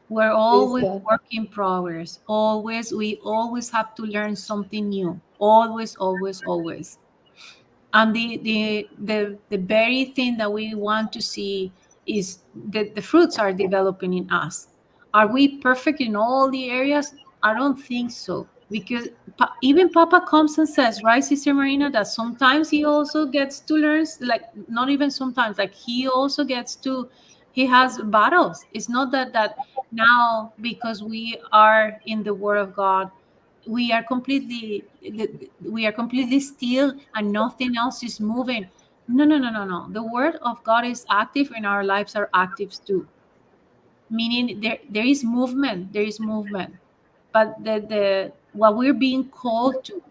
We're Praise always God. work in progress. We always have to learn something new. Always, always, always. And the very thing that we want to see is that the fruits are developing in us. Are we perfect in all the areas? I don't think so, because even Papa comes and says, right, Sister Marina, that sometimes he also gets to learn, like, not even sometimes, like, he also gets to, he has battles. It's not that now, because we are in the Word of God, we are completely still and nothing else is moving. No, no, no, no, no. The Word of God is active and our lives are active too. Meaning there is movement. There is movement. But the what we're being called to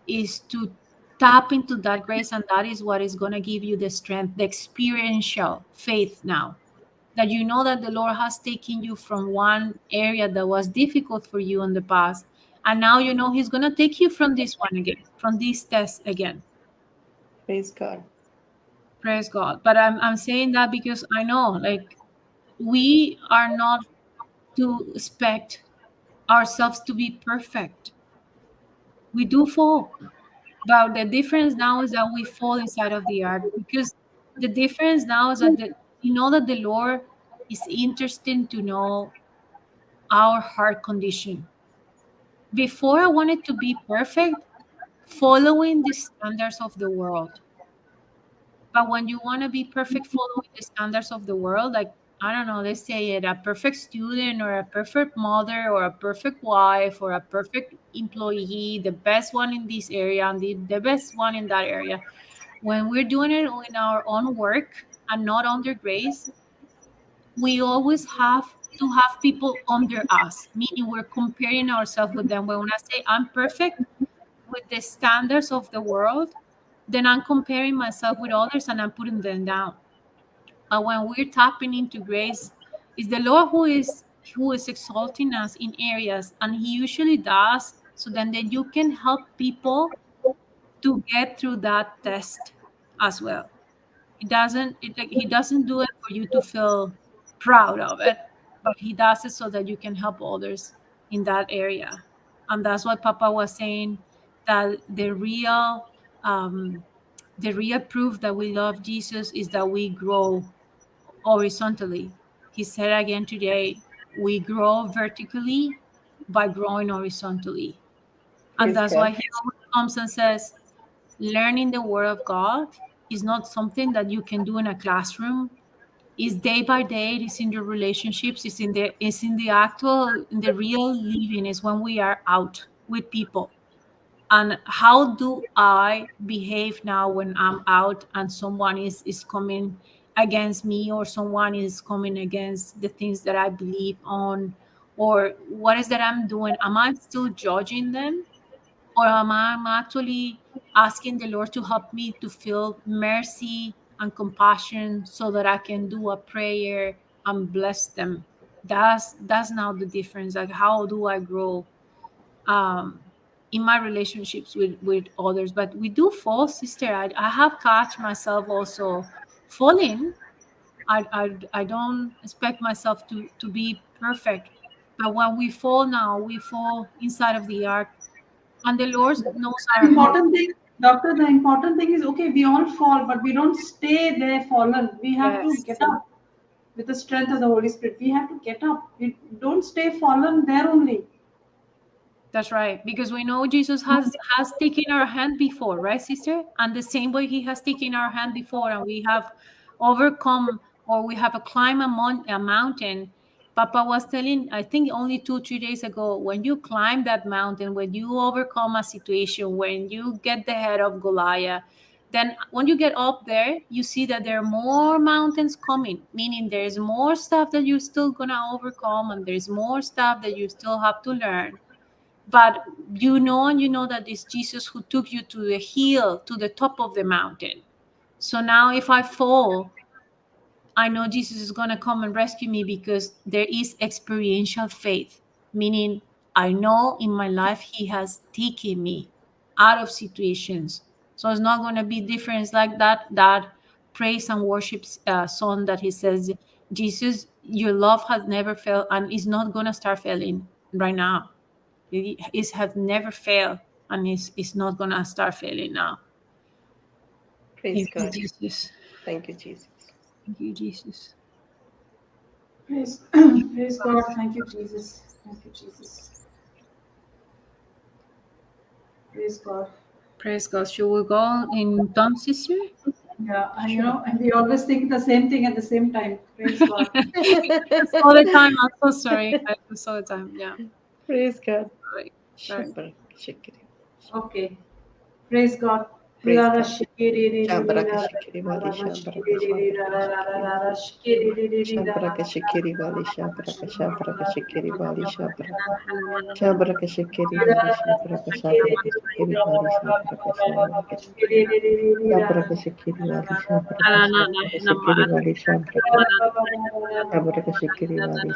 is to tap into that grace, and that is what is going to give you the strength, the experiential faith now, that you know that the Lord has taken you from one area that was difficult for you in the past, and now you know He's going to take you from this one again, from this test again. Praise God. Praise God. But I'm saying that because I know, like, we are not to expect ourselves to be perfect. We do fall. But the difference now is that we fall inside of the ark, because the difference now is that you know that the Lord is interested to know our heart condition. Before, I wanted to be perfect, following the standards of the world. But when you want to be perfect, following the standards of the world, like, I don't know, let's say it, a perfect student or a perfect mother or a perfect wife or a perfect employee, the best one in this area and the best one in that area. When we're doing it in our own work and not under grace, we always have to have people under us, meaning we're comparing ourselves with them. When I say I'm perfect with the standards of the world, then I'm comparing myself with others and I'm putting them down. But when we're tapping into grace, it's the Lord who is exalting us in areas, and He usually does, so then you can help people to get through that test as well. He doesn't do it for you to feel proud of it, but he does it so that you can help others in that area. And that's what Papa was saying, that the real proof that we love Jesus is that we grow horizontally. He said again today, we grow vertically by growing horizontally. And Praise that's why God. he always comes and says, learning the word of God is not something that you can do in a classroom. It's day by day. It is in your relationships. It's in the actual, in the real living. Is when we are out with people. And how do I behave now when I'm out and someone is coming against me, or someone is coming against the things that I believe on, or what is that I'm doing? Am I still judging them, or am I actually asking the Lord to help me to feel mercy and compassion so that I can do a prayer and bless them? That's now the difference. Like, how do I grow? Um, in my relationships with others. But we do fall, sister. I have catch myself also falling. I don't expect myself to be perfect, but when we fall now, we fall inside of the ark, and the Lord knows The our heart. important thing, doctor, the important thing is, okay, we all fall, but we don't stay there fallen. We have to Yes. get up with the strength of the Holy Spirit. We have to get up. We don't stay fallen there only. That's right, because we know Jesus has taken our hand before, right, sister? And the same way He has taken our hand before, and we have overcome, or we have climbed a mountain. Papa was telling, I think only 2-3 days ago, when you climb that mountain, when you overcome a situation, when you get the head of Goliath, then when you get up there, you see that there are more mountains coming, meaning there's more stuff that you're still gonna overcome, and there's more stuff that you still have to learn. But you know that it's Jesus who took you to the hill, to the top of the mountain. So now if I fall, I know Jesus is going to come and rescue me, because there is experiential faith, meaning I know in my life He has taken me out of situations. So it's not going to be different like that praise and worship song that he says, Jesus, your love has never failed and is not going to start failing right now. It has never failed, and it's not going to start failing now. Praise Thank you, God. Jesus. Thank you, Jesus. Thank you, Jesus. Praise, praise God. Thank you, Jesus. Thank you, Jesus. Praise God. Praise God. Should we go in tongues, sister? Yeah, and and we always think the same thing at the same time. Praise God. That's all the time. I'm so sorry. I do all the time. Yeah. Praise God. Sorry. Okay. Praise God. Praise God. Shambraka shikiri vali, shambraka shikiri vali, shambraka shikiri vali, shambraka shikiri vali, shambraka shikiri vali, shambraka shikiri vali, shambraka shikiri vali, shambraka shikiri vali, shambraka shikiri vali,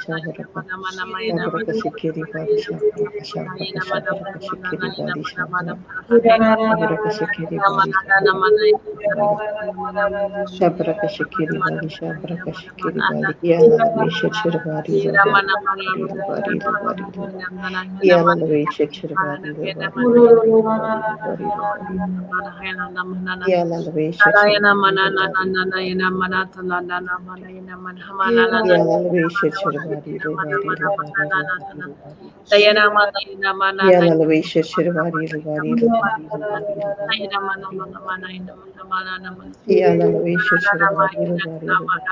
shambraka shikiri vali, Shabraka shikiri bali, shabraka shikiri bali, yala la visha chirvari lo bari lo bari lo bari lo bari, yala la visha chirvari lo bari lo bari lo bari lo bari lo bari, yala la visha chirvari lo bari lo bari, yala la visha chirvari lo bari lo bari lo bari lo bari, yala la visha chirvari lo bari lo bari lo bari lo bari lo bari lo bari. Yala la visha chirvari lo bari lo bari.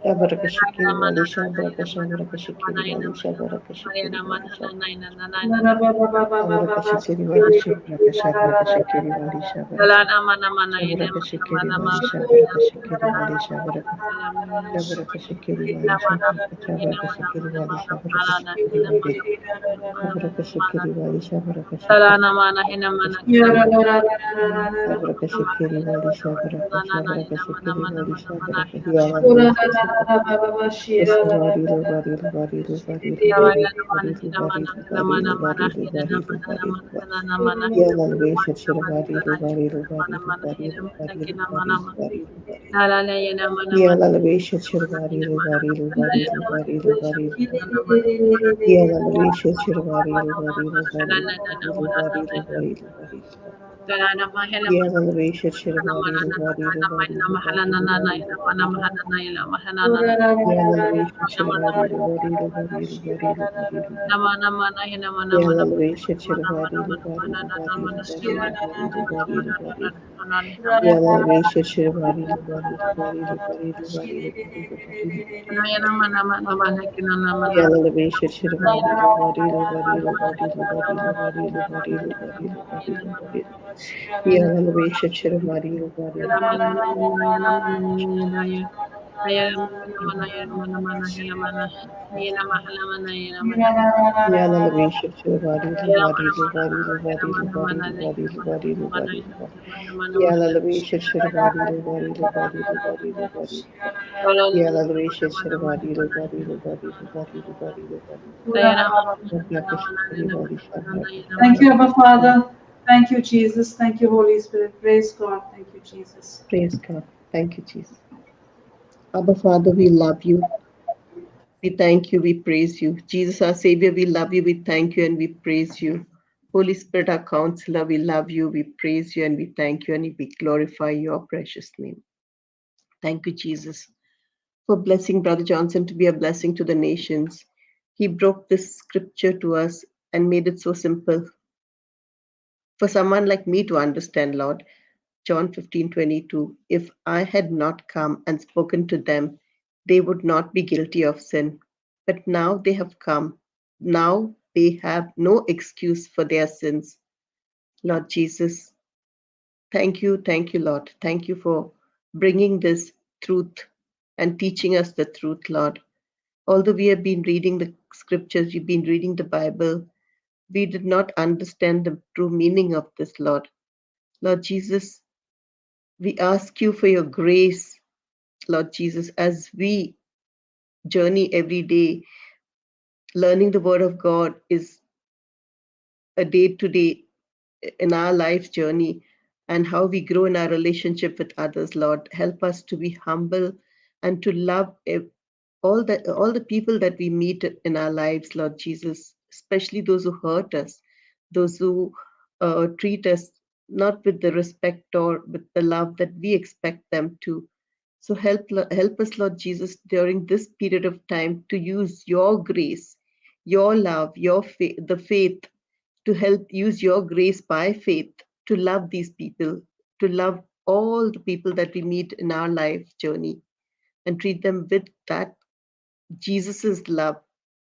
Shabaraka shikiri vali, shabaraka shabaraka shikiri vali, shabaraka shikiri vali, shabaraka shikiri vali, shabaraka shabaraka shikiri vali, shabaraka shabaraka shikiri vali, shabaraka shikiri vali, shabaraka shabaraka shikiri vali, shabaraka shabaraka shikiri vali, shabaraka shikiri vali, shabaraka shikiri vali, shabaraka shikiri shabaraka shikiri vali, shabaraka shabaraka shikiri vali, shabaraka yala la visha Shvarilo varilo varilo varilo varilo varilo varilo varilo varilo varilo varilo varilo Yalal vesha shvarilo varilo varilo varilo varilo varilo varilo varilo Yalal vesha shvarilo varilo varilo varilo varilo varilo Yalal vesha shvarilo varilo varilo varilo varilo varilo varilo Yalal vesha shvarilo varilo varilo varilo varilo varilo Yalal vesha shvarilo varilo varilo varilo varilo Yalal vesha shvarilo varilo varilo varilo varilo varilo varilo Yalal vesha shvarilo varilo varilo varilo varilo varilo varilo Yalal vesha shvarilo varilo varilo varilo varilo varilo varilo varilo varilo varilo Yalal vesha shvarilo varilo varilo varilo Yala Visha Shivadi Lubadi Lubadi Lubadi Lubadi Lubadi Lubadi Lubadi Lubadi Yala Visha Shivadi Lubadi Lubadi Lubadi Lubadi Yala Visha Shivadi Lubadi Lubadi Lubadi Lubadi Lubadi Thank you, Abba Father. Thank you, Jesus. Thank you, Holy Spirit. Praise God. Thank you, Jesus. Praise God. Thank you, Jesus. Abba Father, we love you. We thank you, we praise you. Jesus, our Savior, we love you, we thank you, and we praise you. Holy Spirit, our counselor, we love you, we praise you, and we thank you, and we glorify your precious name. Thank you, Jesus, for blessing Brother Johnson to be a blessing to the nations. He broke this scripture to us and made it so simple for someone like me to understand, Lord. John 15:22. If I had not come and spoken to them, they would not be guilty of sin. But now they have come. Now they have no excuse for their sins. Lord Jesus, thank you, Lord. Thank you for bringing this truth and teaching us the truth, Lord. Although we have been reading the scriptures, we've been reading the Bible, we did not understand the true meaning of this, Lord. Lord Jesus, we ask you for your grace, Lord Jesus, as we journey every day. Learning the Word of God is a day-to-day in our life journey, and how we grow in our relationship with others, Lord. Help us to be humble and to love all the people that we meet in our lives, Lord Jesus, especially those who hurt us, those who treat us not with the respect or with the love that we expect them to. So help us, Lord Jesus, during this period of time to use your grace, your love, your the faith, to help use your grace by faith to love these people, to love all the people that we meet in our life journey, and treat them with that Jesus's love.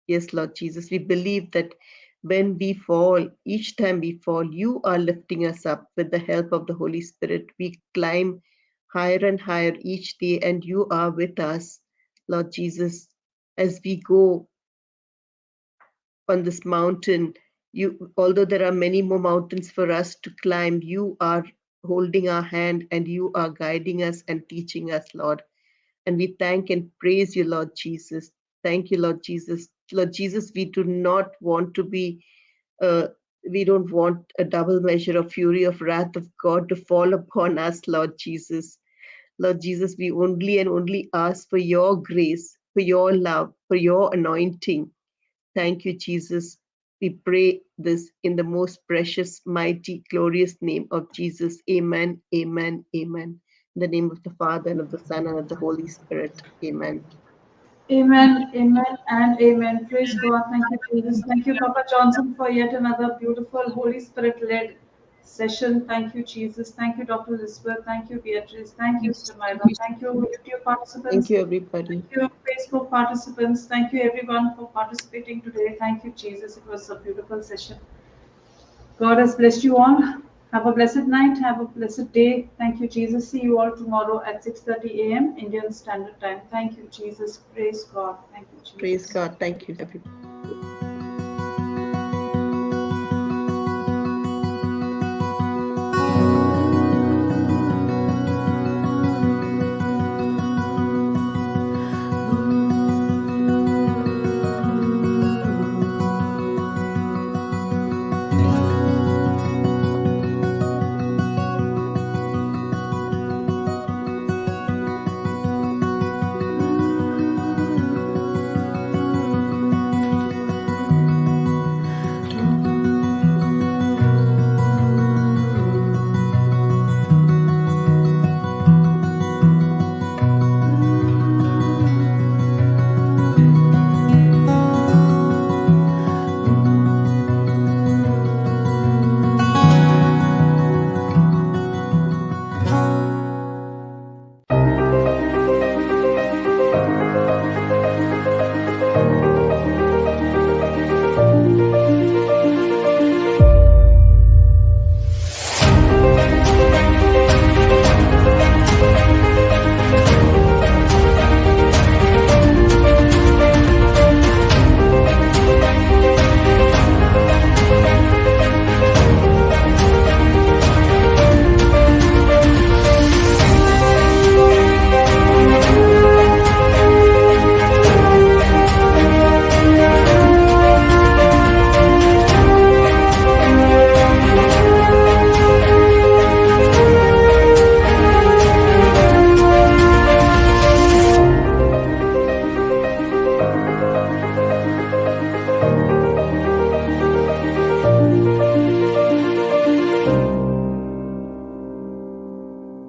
Yes, Lord Jesus, we believe that when we fall, each time we fall, you are lifting us up with the help of the Holy Spirit. We climb higher and higher each day, and you are with us, Lord Jesus, as we go on this mountain. You, although there are many more mountains for us to climb, you are holding our hand and you are guiding us and teaching us, Lord. And we thank and praise you, Lord Jesus. Thank you, Lord Jesus. Lord Jesus, we do not want to be, we don't want a double measure of fury of wrath of God to fall upon us, Lord Jesus. Lord Jesus, we only and only ask for your grace, for your love, for your anointing. Thank you, Jesus. We pray this in the most precious, mighty, glorious name of Jesus. Amen, amen, amen. In the name of the Father, and of the Son, and of the Holy Spirit. Amen. Amen, amen, and amen. Praise God. Thank you, Jesus. Thank you, Papa Johnson, for yet another beautiful Holy Spirit-led session. Thank you, Jesus. Thank you, Dr. Elizabeth. Thank you, Beatrice. Thank you, Samira. Thank you, YouTube participants. Thank you, everybody. Thank you, Facebook participants. Thank you, everyone, for participating today. Thank you, Jesus. It was a beautiful session. God has blessed you all. Have a blessed night. Have a blessed day. Thank you, Jesus. See you all tomorrow at 6:30 a.m. Indian Standard Time. Thank you, Jesus. Praise God. Thank you, Jesus. Praise God. Thank you, everybody.